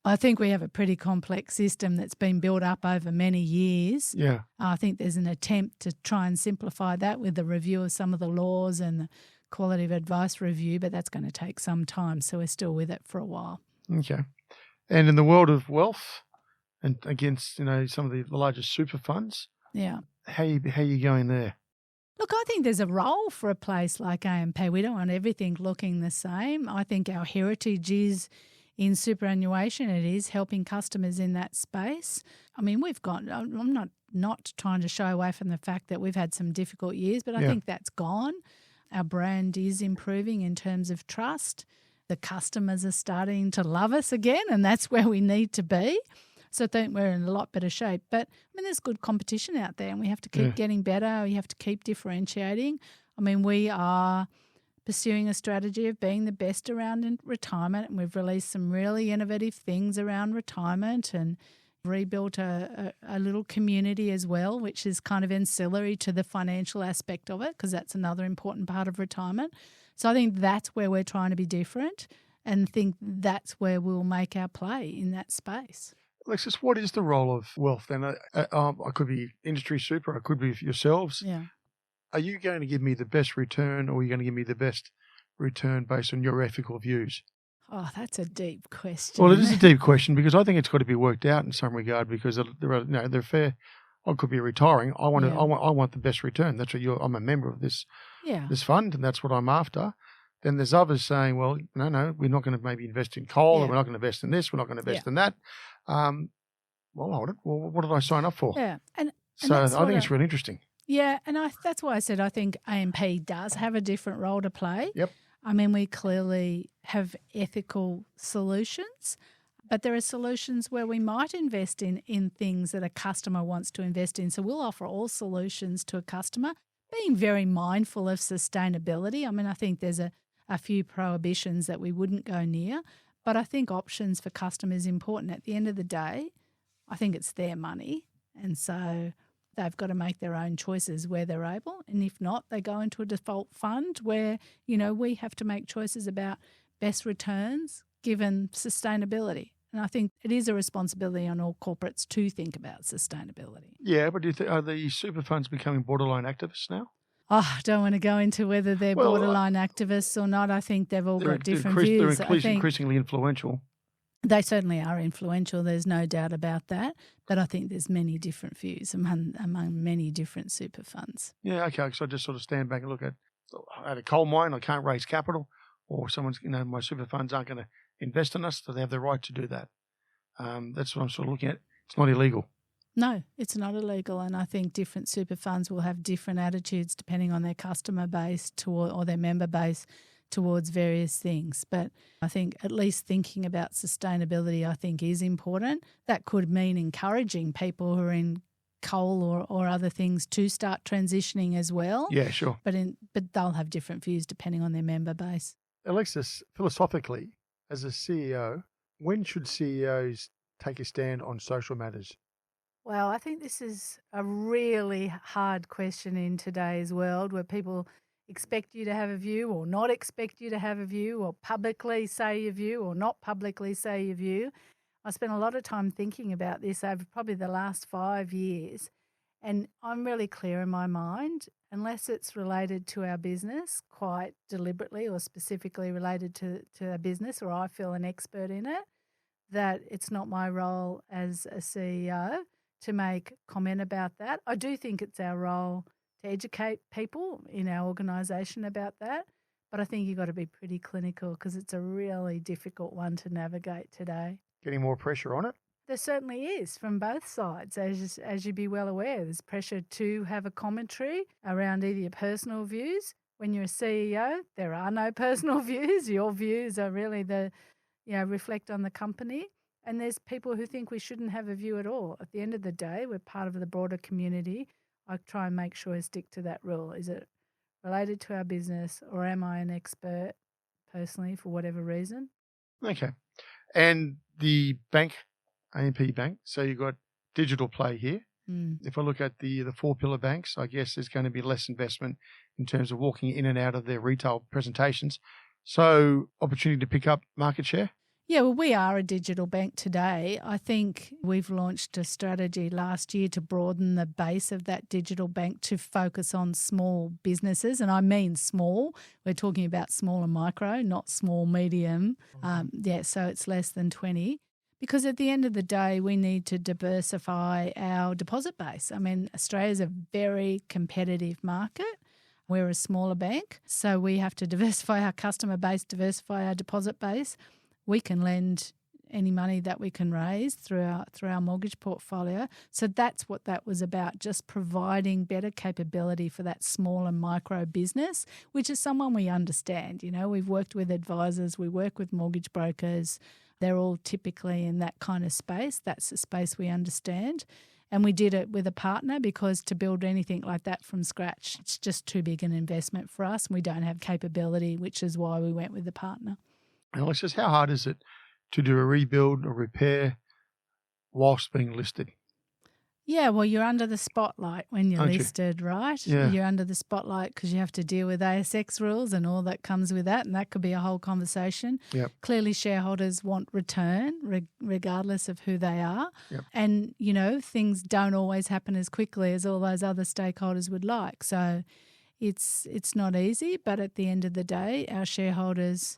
I think we have a pretty complex system that's been built up over many years. Yeah. I think there's an attempt to try and simplify that with the review of some of the laws and the quality of advice review, but that's going to take some time, so we're still with it for a while. Okay. And in the world of wealth and against, some of the largest super funds, how you going there? Look, I think there's a role for a place like AMP. We don't want everything looking the same. I think our heritage is in superannuation. It is helping customers in that space. I mean, I'm not trying to shy away from the fact that we've had some difficult years, but I think that's gone. Our brand is improving in terms of trust. The customers are starting to love us again, and that's where we need to be. So I think we're in a lot better shape. But, I mean, there's good competition out there, and we have to keep getting better. We have to keep differentiating. I mean, we are pursuing a strategy of being the best around in retirement, and we've released some really innovative things around retirement and rebuilt a little community as well, which is kind of ancillary to the financial aspect of it, because that's another important part of retirement. So I think that's where we're trying to be different, and think that's where we'll make our play in that space. Alexis, what is the role of wealth then? I could be industry super, I could be yourselves. Yeah. Are you going to give me the best return, or are you going to give me the best return based on your ethical views? Oh, that's a deep question. Well, it is a deep question because I think it's got to be worked out in some regard because they're fair. I could be retiring. I want the best return. That's what I'm a member of this fund, and that's what I'm after. Then there's others saying, well, no, we're not going to maybe invest in coal, or we're not going to invest in this, we're not going to invest in that. Well, hold it. Well, what did I sign up for? Yeah, and so I think it's really interesting. Yeah, and that's why I said I think AMP does have a different role to play. Yep. I mean, we clearly have ethical solutions, but there are solutions where we might invest in things that a customer wants to invest in. So we'll offer all solutions to a customer, being very mindful of sustainability. I mean, I think there's a few prohibitions that we wouldn't go near, but I think options for customers is important. At the end of the day, I think it's their money, and so they've got to make their own choices where they're able. And if not, they go into a default fund where, we have to make choices about best returns given sustainability. And I think it is a responsibility on all corporates to think about sustainability. Yeah, but do you think, are the super funds becoming borderline activists now? Oh, I don't want to go into whether they're borderline activists or not. I think they've all got different views. They're increasingly influential. They certainly are influential. There's no doubt about that. But I think there's many different views among many different super funds. Yeah, okay. So I just sort of stand back and look at a coal mine, I can't raise capital, or someone's, my super funds aren't going to invest in us, so they have the right to do that. That's what I'm sort of looking at. It's not illegal. No, it's not illegal. And I think different super funds will have different attitudes depending on their customer base or their member base towards various things. But I think at least thinking about sustainability, I think, is important. That could mean encouraging people who are in coal or other things to start transitioning as well. Yeah, sure. But they'll have different views depending on their member base. Alexis, philosophically, as a CEO, when should CEOs take a stand on social matters? Well, I think this is a really hard question in today's world where people expect you to have a view or not expect you to have a view, or publicly say your view or not publicly say your view. I spent a lot of time thinking about this over probably the last 5 years, and I'm really clear in my mind, unless it's related to our business quite deliberately or specifically related to our business, or I feel an expert in it, that it's not my role as a CEO to make comment about that. I do think it's our role to educate people in our organisation about that, but I think you've got to be pretty clinical because it's a really difficult one to navigate today. Getting more pressure on it? There certainly is from both sides, as you'd be well aware. There's pressure to have a commentary around either your personal views. When you're a CEO, there are no personal views. Your views are really reflect on the company. And there's people who think we shouldn't have a view at all. At the end of the day, we're part of the broader community. I try and make sure I stick to that rule. Is it related to our business, or am I an expert personally for whatever reason? Okay. And the bank, AMP Bank, so you've got digital play here. If I look at the 4-pillar banks, I guess there's going to be less investment in terms of walking in and out of their retail presentations. So opportunity to pick up market share? Yeah, well, we are a digital bank today. I think we've launched a strategy last year to broaden the base of that digital bank to focus on small businesses. And I mean small. We're talking about small and micro, not small, medium. So it's less than 20. Because at the end of the day, we need to diversify our deposit base. I mean, Australia's a very competitive market. We're a smaller bank, so we have to diversify our customer base, diversify our deposit base. We can lend any money that we can raise through our mortgage portfolio. So that's what that was about, just providing better capability for that small and micro business, which is someone we understand. We've worked with advisors, we work with mortgage brokers. They're all typically in that kind of space. That's the space we understand. And we did it with a partner because to build anything like that from scratch, it's just too big an investment for us. And we don't have capability, which is why we went with the partner. Alexis, how hard is it to do a rebuild or repair whilst being listed? Yeah, well, you're under the spotlight when you're listed, right? Yeah. You're under the spotlight because you have to deal with ASX rules and all that comes with that, and that could be a whole conversation. Yep. Clearly, shareholders want return regardless of who they are. Yep. And, things don't always happen as quickly as all those other stakeholders would like. So it's not easy, but at the end of the day, our shareholders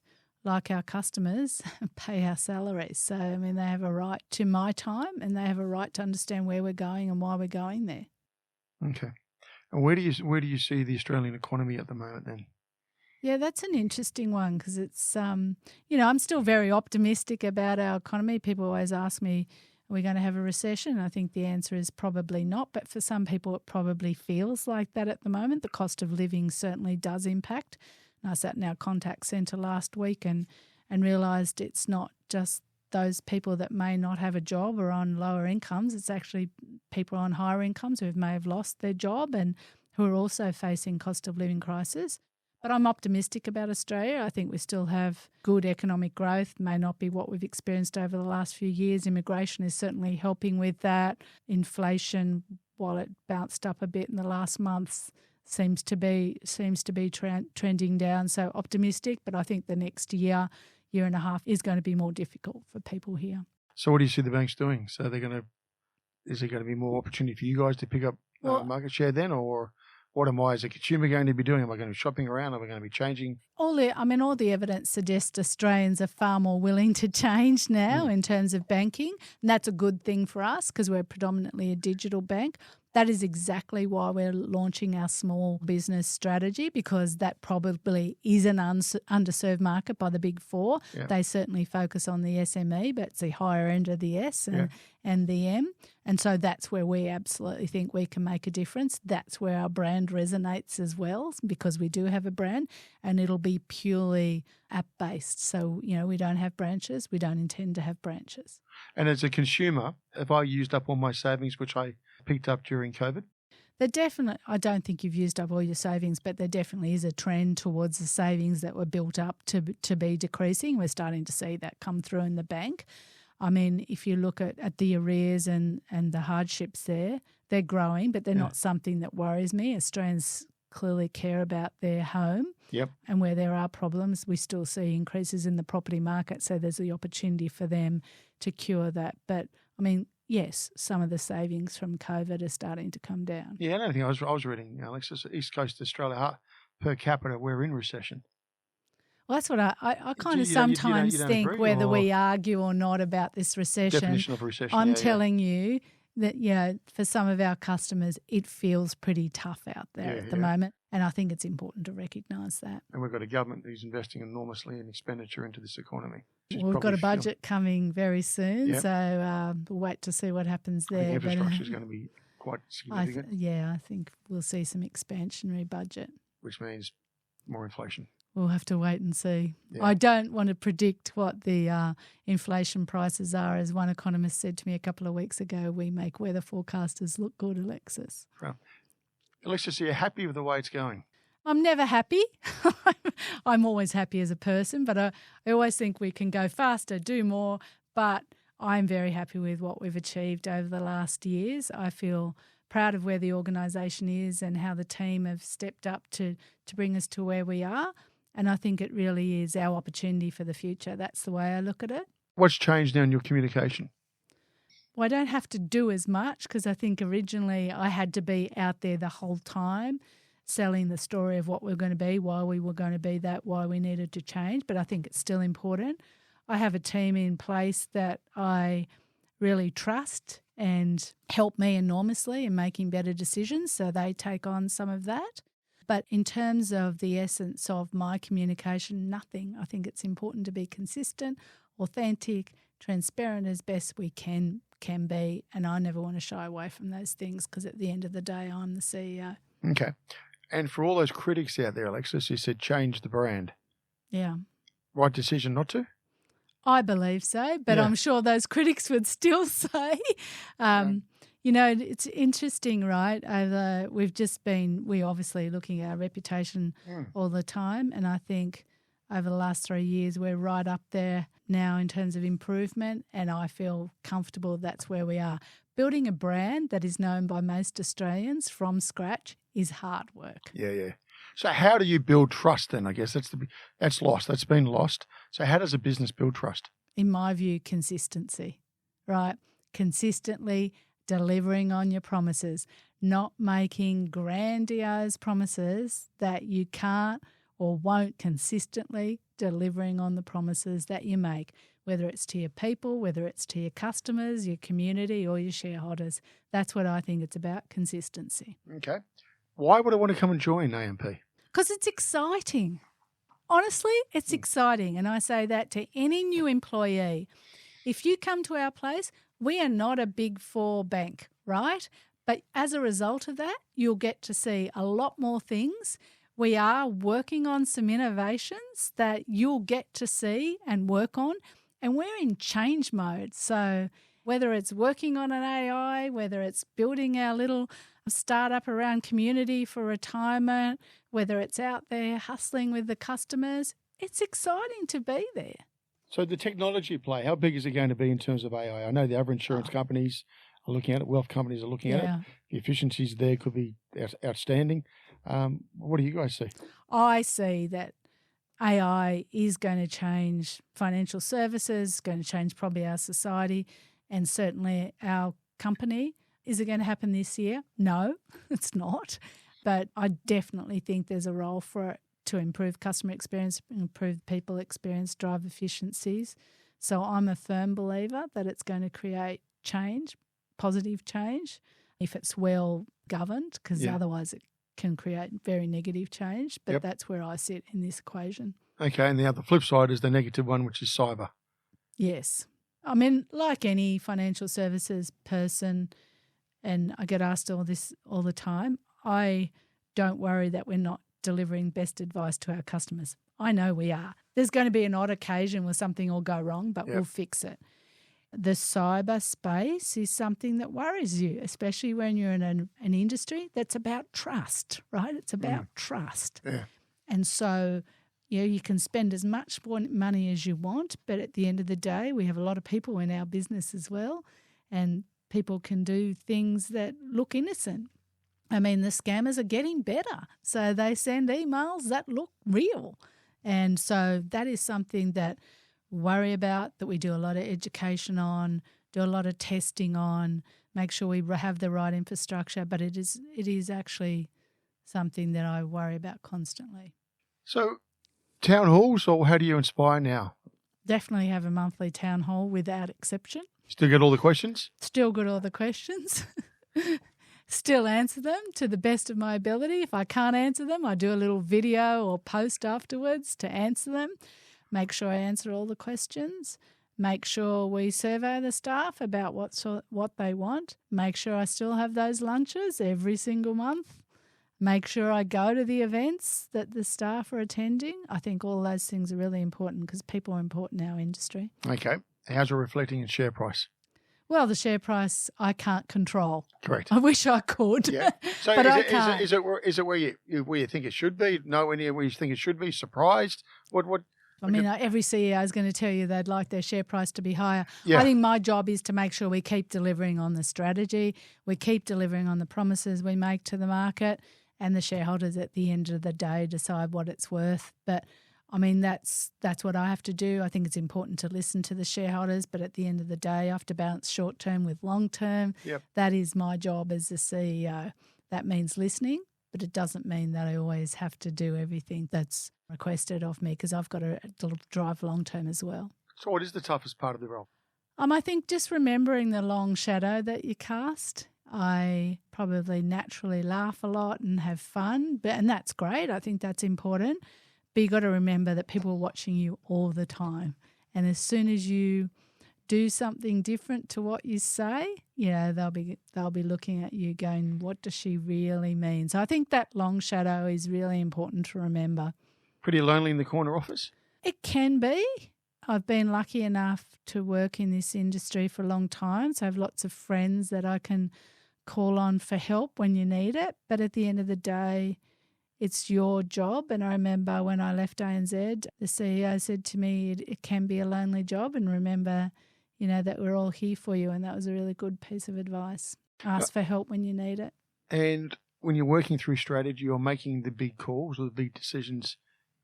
like our customers, pay our salaries. So, I mean, they have a right to my time and they have a right to understand where we're going and why we're going there. Okay. And where do you see the Australian economy at the moment then? Yeah, that's an interesting one because it's, I'm still very optimistic about our economy. People always ask me, are we going to have a recession? I think the answer is probably not, but for some people it probably feels like that at the moment. The cost of living certainly does impact. And I sat in our contact centre last week and realised it's not just those people that may not have a job or on lower incomes. It's actually people on higher incomes who may have lost their job and who are also facing cost of living crisis. But I'm optimistic about Australia. I think we still have good economic growth. May not be what we've experienced over the last few years. Immigration is certainly helping with that. Inflation, while it bounced up a bit in the last months, seems to be trending down. So optimistic, but I think the next year and a half is going to be more difficult for people here. So what do you see the banks doing? So is there going to be more opportunity for you guys to pick up market share then, or what am I as a consumer going to be doing? Am I going to be shopping around? Am I going to be changing? All the evidence suggests Australians are far more willing to change now in terms of banking. And that's a good thing for us because we're predominantly a digital bank. That is exactly why we're launching our small business strategy, because that probably is an underserved market by the big four. Yeah. They certainly focus on the SME, but it's the higher end of the S and the M. And so that's where we absolutely think we can make a difference. That's where our brand resonates as well, because we do have a brand and it'll be purely app-based. So, we don't have branches. We don't intend to have branches. And as a consumer, if I used up all my savings, which I picked up during COVID? I don't think you've used up all your savings, but there definitely is a trend towards the savings that were built up to be decreasing. We're starting to see that come through in the bank. I mean, if you look at the arrears and the hardships there, they're growing, but they're not something that worries me. Australians clearly care about their home. Yep. And where there are problems, we still see increases in the property market, so there's the opportunity for them to cure that. But, I mean, yes, some of the savings from COVID are starting to come down. Yeah, another thing I was reading, Alexis, East Coast Australia, per capita, we're in recession. Well, that's what I kind of sometimes think, whether we argue or not about this recession. Definition of recession. I'm telling you that, for some of our customers, it feels pretty tough out there at the moment. And I think it's important to recognise that. And we've got a government who's investing enormously in expenditure into this economy. Well, we've got a budget coming very soon, so we'll wait to see what happens there. The infrastructure is going to be quite significant. I think we'll see some expansionary budget. Which means more inflation. We'll have to wait and see. Yeah. I don't want to predict what the inflation prices are. As one economist said to me a couple of weeks ago, we make weather forecasters look good, Alexis. Right. Alexis, are you happy with the way it's going? I'm never happy. I'm always happy as a person, but I always think we can go faster, do more. But I'm very happy with what we've achieved over the last years. I feel proud of where the organisation is and how the team have stepped up to bring us to where we are. And I think it really is our opportunity for the future. That's the way I look at it. What's changed now in your communication? Well, I don't have to do as much because I think originally I had to be out there the whole time selling the story of what we're going to be, why we were going to be that, why we needed to change. But I think it's still important. I have a team in place that I really trust and help me enormously in making better decisions, so they take on some of that. But in terms of the essence of my communication, nothing. I think it's important to be consistent, authentic, transparent as best we can be, and I never want to shy away from those things because at the end of the day, I'm the CEO. Okay. And for all those critics out there, Alexis, you said change the brand. Yeah. Right decision not to? I believe so, but I'm sure those critics would still say. It's interesting, right? We're obviously looking at our reputation all the time, and I think over the last 3 years we're right up there now in terms of improvement, and I feel comfortable that's where we are. Building a brand that is known by most Australians from scratch is hard work. Yeah. So how do you build trust then? I guess that's lost. That's been lost. So how does a business build trust? In my view, consistency, right? Consistently delivering on your promises, not making grandiose promises that you can't or won't consistently delivering on the promises that you make, whether it's to your people, whether it's to your customers, your community or your shareholders. That's what I think it's about, consistency. Okay. Why would I want to come and join AMP? Because it's exciting. Honestly, it's exciting. And I say that to any new employee. If you come to our place, we are not a Big Four bank, right? But as a result of that, you'll get to see a lot more things. We are working on some innovations that you'll get to see and work on. And we're in change mode. So whether it's working on an AI, whether it's building our little startup around community for retirement, whether it's out there hustling with the customers, it's exciting to be there. So the technology play, how big is it going to be in terms of AI? I know the other insurance companies are looking at it, wealth companies are looking at it. The efficiencies there could be outstanding. What do you guys see? I see that AI is going to change financial services, going to change probably our society and certainly our company. Is it going to happen this year? No, it's not. But I definitely think there's a role for it to improve customer experience, improve people experience, drive efficiencies. So I'm a firm believer that it's going to create change, positive change, if it's well governed, because otherwise it can create very negative change. But that's where I sit in this equation. Okay, and the other flip side is the negative one, which is cyber. Yes. I mean, like any financial services person, and I get asked all this all the time, I don't worry that we're not delivering best advice to our customers. I know we are. There's going to be an odd occasion where something will go wrong, but we'll fix it. The cyber space is something that worries you, especially when you're in an industry that's about trust, right? It's about trust. Yeah. And so, you can spend as much money as you want, but at the end of the day, we have a lot of people in our business as well, and people can do things that look innocent. I mean, the scammers are getting better. So they send emails that look real. And so that is something that we worry about, that we do a lot of education on, do a lot of testing on, make sure we have the right infrastructure. But it is actually something that I worry about constantly. So town halls, or how do you inspire now? Definitely have a monthly town hall without exception. Still get all the questions? Still got all the questions. Still answer them to the best of my ability. If I can't answer them, I do a little video or post afterwards to answer them. Make sure I answer all the questions. Make sure we survey the staff about what they want. Make sure I still have those lunches every single month. Make sure I go to the events that the staff are attending. I think all those things are really important because people are important in our industry. Okay. How's it reflecting in share price? Well, the share price I can't control. Correct. I wish I could, yeah. So but I can't. Is it where you think it should be? No, anywhere where you think it should be? Surprised? What? I mean, every CEO is going to tell you they'd like their share price to be higher. Yeah. I think my job is to make sure we keep delivering on the strategy, we keep delivering on the promises we make to the market, and the shareholders at the end of the day decide what it's worth. But I mean, that's what I have to do. I think it's important to listen to the shareholders, but at the end of the day, I have to balance short term with long term. Yep. That is my job as a CEO. That means listening, but it doesn't mean that I always have to do everything that's requested of me, because I've got to drive long term as well. So what is the toughest part of the role? I think just remembering the long shadow that you cast. I probably naturally laugh a lot and have fun, and that's great. I think that's important. But you've got to remember that people are watching you all the time. And as soon as you do something different to what you say, they'll be looking at you going, what does she really mean? So I think that long shadow is really important to remember. Pretty lonely in the corner office? It can be. I've been lucky enough to work in this industry for a long time, so I have lots of friends that I can call on for help when you need it. But at the end of the day, it's your job. And I remember when I left ANZ, the CEO said to me, it can be a lonely job, and remember, that we're all here for you. And that was a really good piece of advice. Ask for help when you need it. And when you're working through strategy or making the big calls or the big decisions,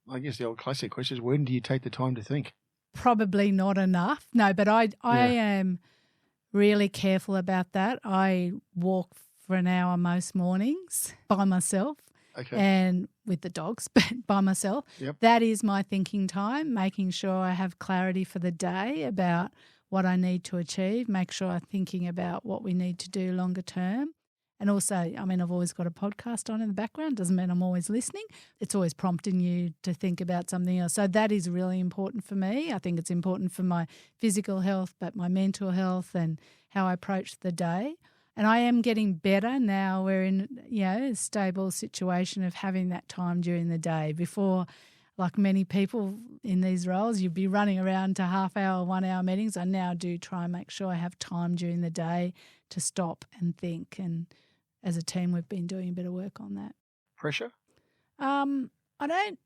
I guess the old classic question is, when do you take the time to think? Probably not enough. No, but I am really careful about that. I walk for an hour most mornings by myself. Okay. and with the dogs, but by myself. Yep. That is my thinking time, making sure I have clarity for the day about what I need to achieve, make sure I'm thinking about what we need to do longer term. And also, I mean, I've always got a podcast on in the background. Doesn't mean I'm always listening. It's always prompting you to think about something else. So that is really important for me. I think it's important for my physical health, but my mental health and how I approach the day. And I am getting better now. We're in, a stable situation of having that time during the day. Before, like many people in these roles, you'd be running around to half-hour, 1 hour meetings. I now do try and make sure I have time during the day to stop and think. And as a team, we've been doing a bit of work on that. Pressure? I don't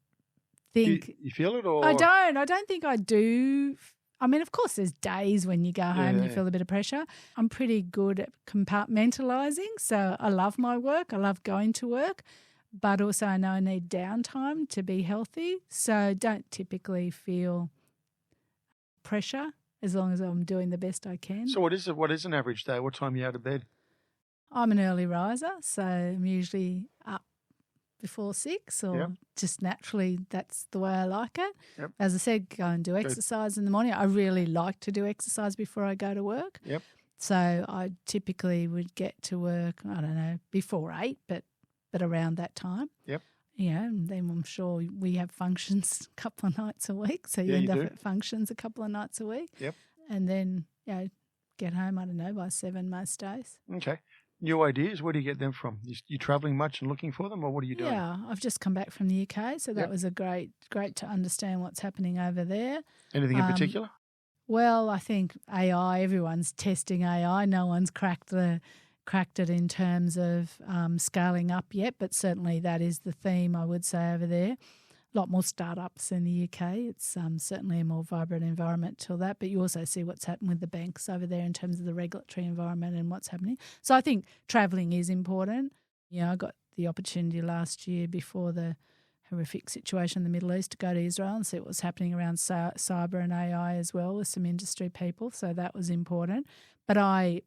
think You feel it, or I don't think I do. I mean, of course, there's days when you go home and you feel a bit of pressure. I'm pretty good at compartmentalising, so I love my work. I love going to work, but also I know I need downtime to be healthy, so don't typically feel pressure as long as I'm doing the best I can. So what is an average day? What time are you out of bed? I'm an early riser, so I'm usually up before 6 or just naturally that's the way I like it. Yep. As I said, go and do exercise in the morning. I really like to do exercise before I go to work. Yep. So I typically would get to work, I don't know, before 8, but around that time. Yep. And then I'm sure we have functions a couple of nights a week, so you end up at functions a couple of nights a week. Yep. And then, get home, I don't know, by 7 most days. Okay. New ideas, where do you get them from? You travelling much and looking for them, or what are you doing? Yeah, I've just come back from the UK, so that was a great to understand what's happening over there. Anything in particular? Well, I think AI, everyone's testing AI. No one's cracked it in terms of scaling up yet, but certainly that is the theme, I would say, over there. A lot more startups in the UK. It's certainly a more vibrant environment till that, but you also see what's happened with the banks over there in terms of the regulatory environment and what's happening. So I think travelling is important. I got the opportunity last year before the horrific situation in the Middle East to go to Israel and see what was happening around cyber and AI as well with some industry people, so that was important. But I'm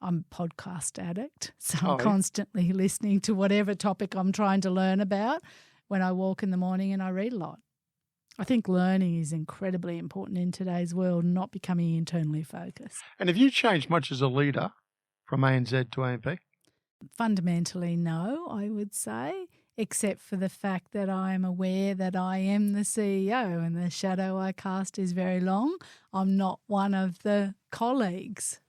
a podcast addict, so I'm constantly listening to whatever topic I'm trying to learn about when I walk in the morning, and I read a lot. I think learning is incredibly important in today's world, not becoming internally focused. And have you changed much as a leader from ANZ to AMP? Fundamentally, no, I would say, except for the fact that I'm aware that I am the CEO and the shadow I cast is very long. I'm not one of the colleagues.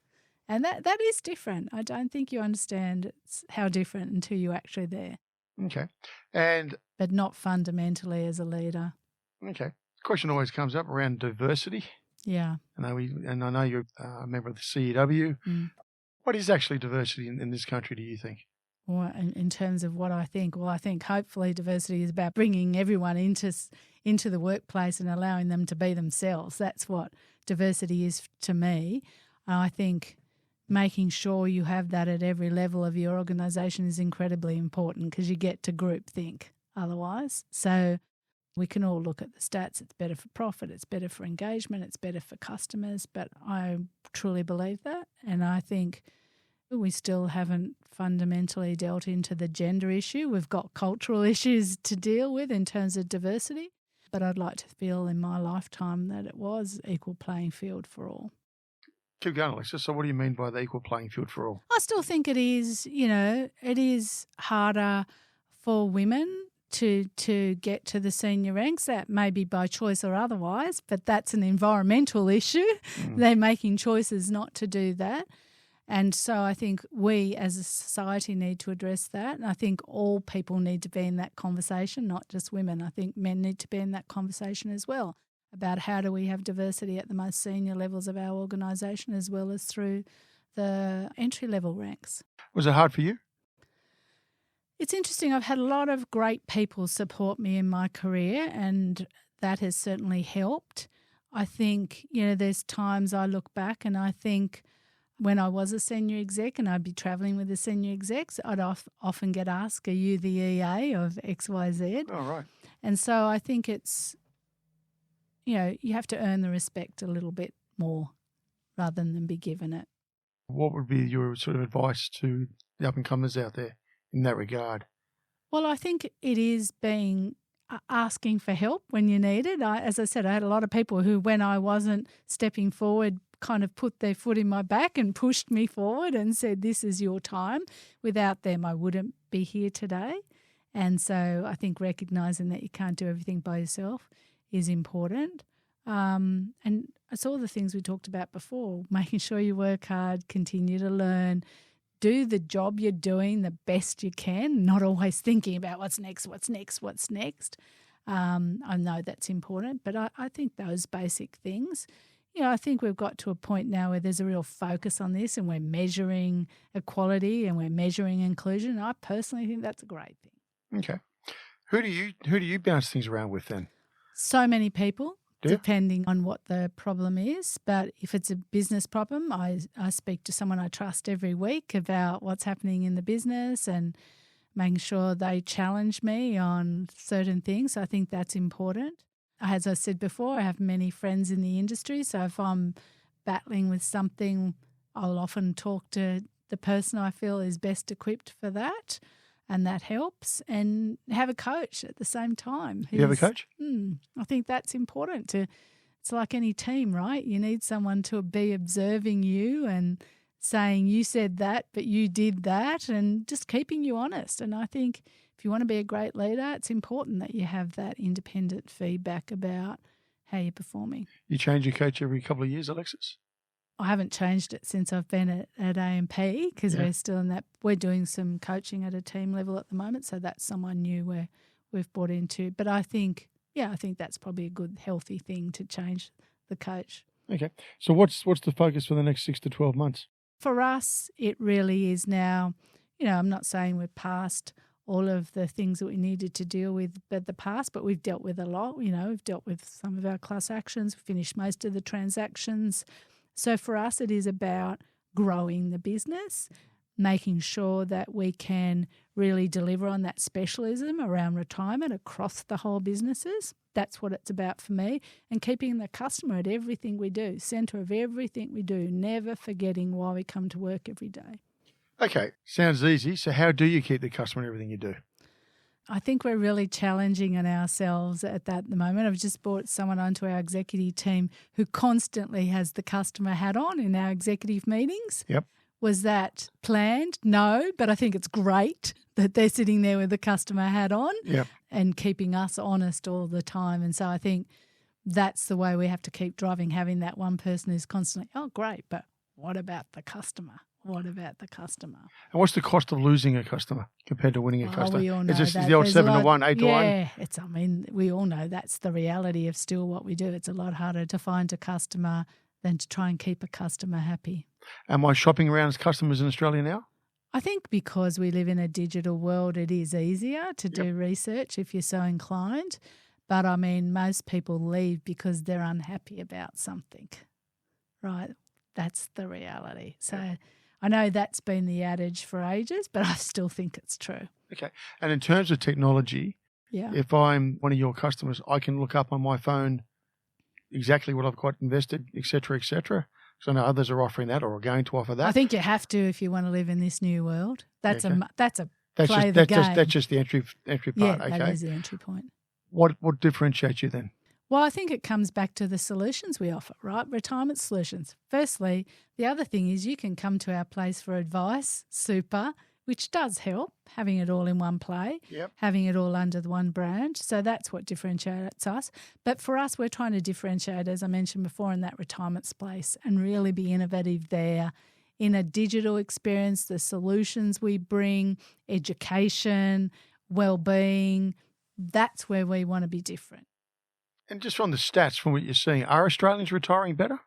And that is different. I don't think you understand how different until you're actually there. Okay. But not fundamentally as a leader. Okay. The question always comes up around diversity. Yeah. And I know you're a member of the CEW. Mm. What is actually diversity in this country, do you think? Well, in terms of what I think, I think hopefully diversity is about bringing everyone into the workplace and allowing them to be themselves. That's what diversity is to me. I think making sure you have that at every level of your organisation is incredibly important because you get to groupthink otherwise. So we can all look at the stats. It's better for profit, it's better for engagement, it's better for customers, but I truly believe that. And I think we still haven't fundamentally dealt into the gender issue. We've got cultural issues to deal with in terms of diversity, but I'd like to feel in my lifetime that it was equal playing field for all. Keep going, Alexis. So what do you mean by the equal playing field for all? I still think it is, it is harder for women to get to the senior ranks. That may be by choice or otherwise, but that's an environmental issue. They're making choices not to do that. And so I think we as a society need to address that. And I think all people need to be in that conversation, not just women. I think men need to be in that conversation as well about how do we have diversity at the most senior levels of our organisation as well as through the entry-level ranks. Was it hard for you? It's interesting. I've had a lot of great people support me in my career and that has certainly helped. I think, there's times I look back and I think when I was a senior exec and I'd be travelling with the senior execs, I'd often get asked, are you the EA of XYZ? Oh, right. And so I think it's, you have to earn the respect a little bit more rather than be given it. What would be your sort of advice to the up-and-comers out there in that regard? Well, I think it is being asking for help when you need it. As I said, I had a lot of people who, when I wasn't stepping forward, kind of put their foot in my back and pushed me forward and said, this is your time. Without them, I wouldn't be here today. And so I think recognising that you can't do everything by yourself is important. And it's all the things we talked about before, making sure you work hard, continue to learn, do the job you're doing the best you can, not always thinking about what's next. I know that's important, but I think those basic things, I think we've got to a point now where there's a real focus on this and we're measuring equality and we're measuring inclusion. And I personally think that's a great thing. Okay. Who do you bounce things around with then? So many people. Yeah. Depending on what the problem is. But if it's a business problem, I speak to someone I trust every week about what's happening in the business and making sure they challenge me on certain things. I think that's important. As I said before, I have many friends in the industry, so if I'm battling with something, I'll often talk to the person I feel is best equipped for that. And that helps, and have a coach at the same time. You have a coach? I think that's important. It's like any team, right? You need someone to be observing you and saying you said that, but you did that, and just keeping you honest. And I think if you want to be a great leader, it's important that you have that independent feedback about how you're performing. You change your coach every couple of years, Alexis? I haven't changed it since I've been at AMP because we're still in that. We're doing some coaching at a team level at the moment, so that's someone new we've brought into. But I think that's probably a good, healthy thing to change the coach. Okay. So what's the focus for the next 6 to 12 months? For us, it really is now, I'm not saying we're past all of the things that we needed to deal with in the past, but we've dealt with a lot. We've dealt with some of our class actions, finished most of the transactions. So for us, it is about growing the business, making sure that we can really deliver on that specialism around retirement across the whole businesses. That's what it's about for me, and keeping the customer at everything we do, centre of everything we do, never forgetting why we come to work every day. Okay, sounds easy. So how do you keep the customer in everything you do? I think we're really challenging on ourselves at that at the moment. I've just brought someone onto our executive team who constantly has the customer hat on in our executive meetings. Yep. Was that planned? No, but I think it's great that they're sitting there with the customer hat on and keeping us honest all the time. And so I think that's the way we have to keep driving, having that one person who's constantly, oh, great, but what about the customer? What about the customer? And what's the cost of losing a customer compared to winning a customer? We all know it's that. the old There's 7 to 1, 8 to 1. Yeah, we all know that's the reality of still what we do. It's a lot harder to find a customer than to try and keep a customer happy. Am I shopping around as customers in Australia now? I think because we live in a digital world, it is easier to do research if you're so inclined. But, I mean, most people leave because they're unhappy about something, right? That's the reality. So I know that's been the adage for ages, but I still think it's true. Okay. And in terms of technology, if I'm one of your customers, I can look up on my phone exactly what I've got invested, et cetera, et cetera. So I know others are offering that or are going to offer that. I think you have to if you want to live in this new world. That's game. That's just the entry part. Yeah, okay. That is the entry point. What differentiates you then? Well, I think it comes back to the solutions we offer, right? Retirement solutions. Firstly, the other thing is you can come to our place for advice, super, which does help, having it all in one play, having it all under the one brand. So that's what differentiates us. But for us, we're trying to differentiate, as I mentioned before, in that retirement space and really be innovative there in a digital experience, the solutions we bring, education, well-being, that's where we want to be different. And just from the stats, from what you're seeing, are Australians retiring better?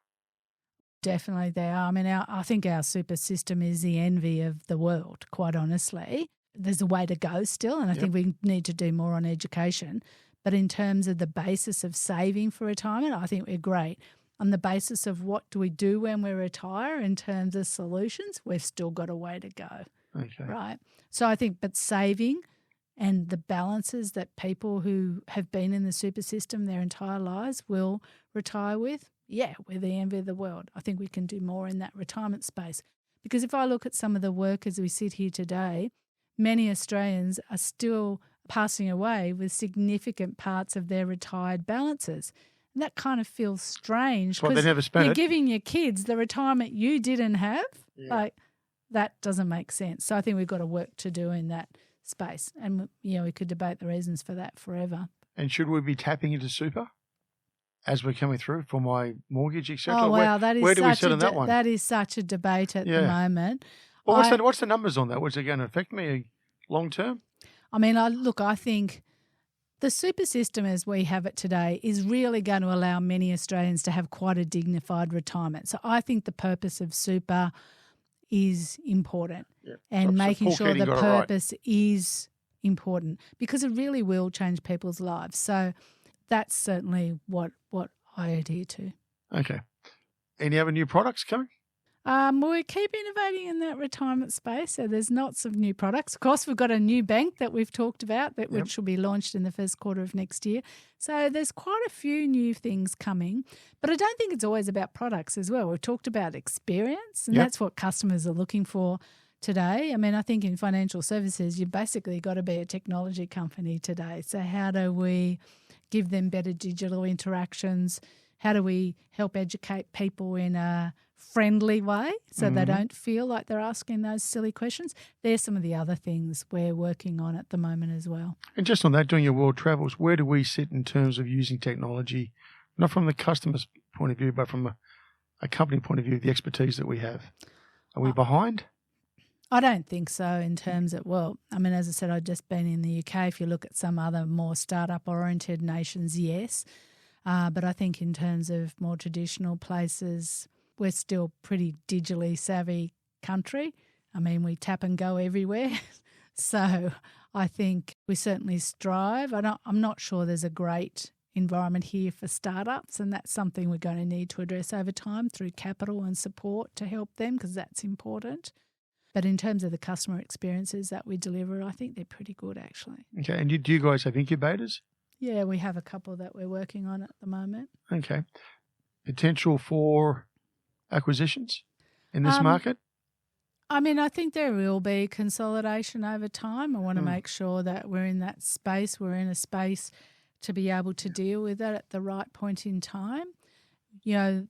Definitely they are. I mean, I think our super system is the envy of the world, quite honestly. There's a way to go still, and I think we need to do more on education. But in terms of the basis of saving for retirement, I think we're great. On the basis of what do we do when we retire in terms of solutions, we've still got a way to go. Okay. Right? So I think, but saving and the balances that people who have been in the super system their entire lives will retire with, we're the envy of the world. I think we can do more in that retirement space. Because if I look at some of the workers we sit here today, many Australians are still passing away with significant parts of their retired balances. And that kind of feels strange That's why they never spent you're it. giving your kids the retirement you didn't have. Yeah. Like, that doesn't make sense. So I think we've got to work to do in that space. And, we could debate the reasons for that forever. And should we be tapping into super as we're coming through for my mortgage, etc.? Oh, wow, where do we sit on that one? That is such a debate at the moment. Well, what's the numbers on that? What's it going to affect me long term? I mean, I think the super system as we have it today is really going to allow many Australians to have quite a dignified retirement. So I think the purpose of super is important, and making sure the purpose is important, because it really will change people's lives. So that's certainly what I adhere to. Okay. Any other new products coming? We keep innovating in that retirement space. So there's lots of new products. Of course, we've got a new bank that we've talked about which will be launched in the first quarter of next year. So there's quite a few new things coming. But I don't think it's always about products as well. We've talked about experience, and that's what customers are looking for today. I mean, I think in financial services, you've basically got to be a technology company today. So how do we give them better digital interactions? How do we help educate people in a friendly way so they don't feel like they're asking those silly questions? There's some of the other things we're working on at the moment as well. And just on that, doing your world travels, where do we sit in terms of using technology, not from the customer's point of view, but from a company point of view, the expertise that we have? Are we behind? I don't think so in terms of, as I said, I've just been in the UK. If you look at some other more startup-oriented nations, yes. But I think in terms of more traditional places, we're still pretty digitally savvy country. I mean, we tap and go everywhere. So I think we certainly strive. I'm not sure there's a great environment here for startups, and that's something we're going to need to address over time through capital and support to help them, because that's important. But in terms of the customer experiences that we deliver, I think they're pretty good, actually. Okay. And do you guys have incubators? Yeah, we have a couple that we're working on at the moment. Okay. Potential for acquisitions in this market? I mean, I think there will be consolidation over time. I want to make sure that we're in that space. We're in a space to be able to deal with that at the right point in time.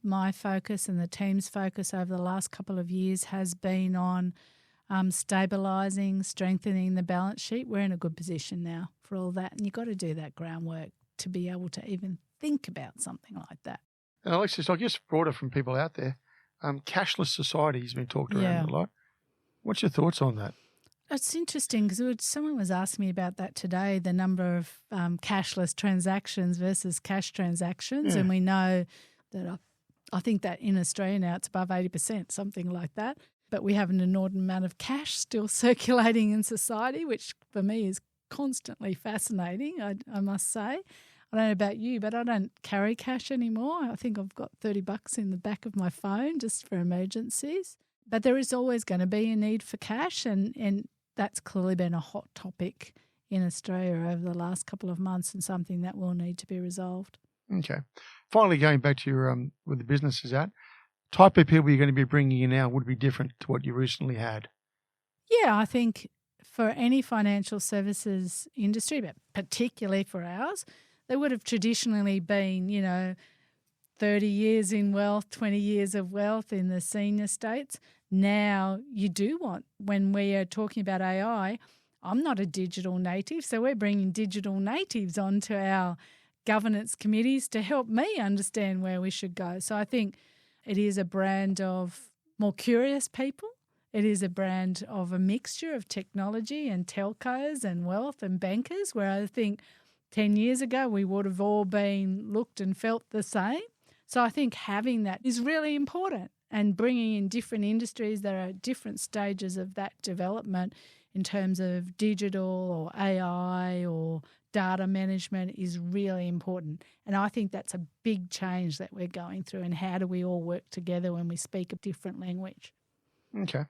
My focus and the team's focus over the last couple of years has been on stabilising, strengthening the balance sheet. We're in a good position now for all that, and you've got to do that groundwork to be able to even think about something like that. And Alexis, I guess broader from people out there, cashless society has been talked around a lot. What's your thoughts on that? It's interesting because someone was asking me about that today, the number of cashless transactions versus cash transactions, and we know that I think that in Australia now it's above 80%, something like that. But we have an inordinate amount of cash still circulating in society, which for me is constantly fascinating, I must say. I don't know about you, but I don't carry cash anymore. I think I've got $30 in the back of my phone just for emergencies. But there is always going to be a need for cash, and that's clearly been a hot topic in Australia over the last couple of months, and something that will need to be resolved. Okay. Finally, going back to your where the business is at, type of people you're going to be bringing in now would be different to what you recently had. Yeah, I think for any financial services industry, but particularly for ours, they would have traditionally been, 30 years in wealth, 20 years of wealth in the senior states. Now you do want, when we are talking about AI, I'm not a digital native, so we're bringing digital natives onto our governance committees to help me understand where we should go. So I think it is a brand of more curious people. It is a brand of a mixture of technology and telcos and wealth and bankers, where I think 10 years ago we would have all been looked and felt the same. So I think having that is really important, and bringing in different industries that are at different stages of that development in terms of digital or AI or data management is really important. And I think that's a big change that we're going through, and how do we all work together when we speak a different language. Okay.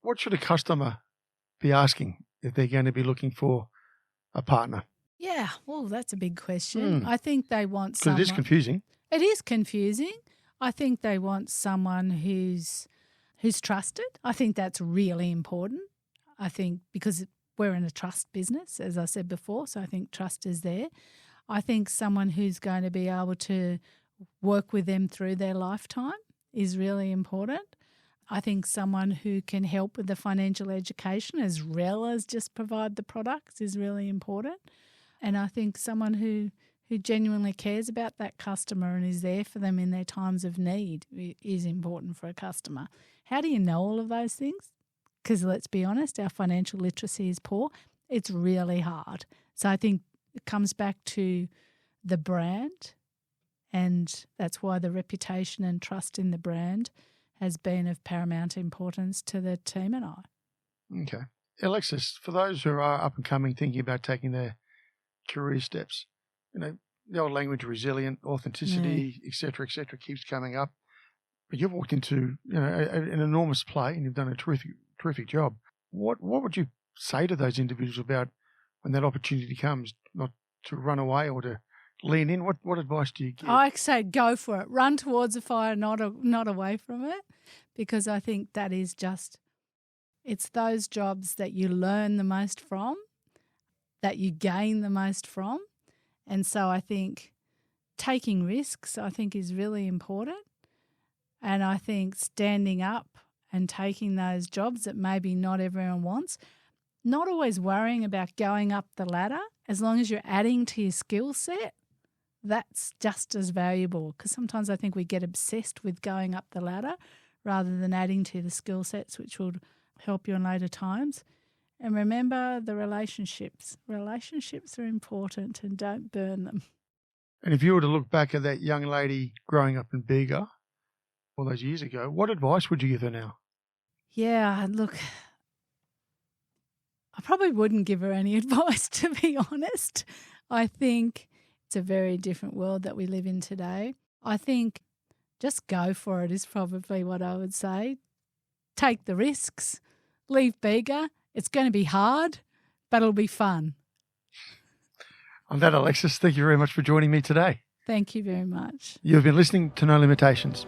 What should a customer be asking if they're going to be looking for a partner? Yeah, well, that's a big question. I think they want someone... Because it is confusing. It is confusing. I think they want someone who's trusted. I think that's really important. I think because we're in a trust business, as I said before, so I think trust is there. I think someone who's going to be able to work with them through their lifetime is really important. I think someone who can help with the financial education as well as just provide the products is really important. And I think someone who genuinely cares about that customer and is there for them in their times of need is important for a customer. How do you know all of those things? Because let's be honest, our financial literacy is poor. It's really hard. So I think it comes back to the brand, and that's why the reputation and trust in the brand has been of paramount importance to the team and I. Okay. Alexis, for those who are up and coming thinking about taking their career steps, the old language resilient, authenticity, et cetera, keeps coming up. But you've walked into an enormous play and you've done a terrific job. What would you say to those individuals about when that opportunity comes, not to run away or to lean in? What advice do you give? I say go for it. Run towards the fire, not away from it, because I think that is it's those jobs that you learn the most from, that you gain the most from. And so I think taking risks, is really important. And I think standing up and taking those jobs that maybe not everyone wants, not always worrying about going up the ladder, as long as you're adding to your skill set, that's just as valuable. Because sometimes I think we get obsessed with going up the ladder rather than adding to the skill sets, which will help you in later times. And remember the relationships. Relationships are important, and don't burn them. And if you were to look back at that young lady growing up in Bega all those years ago, what advice would you give her now? Yeah, look, I probably wouldn't give her any advice, to be honest. I think it's a very different world that we live in today. I think just go for it is probably what I would say. Take the risks. Leave Bega. It's going to be hard, but it'll be fun. On that, Alexis, thank you very much for joining me today. Thank you very much. You've been listening to No Limitations.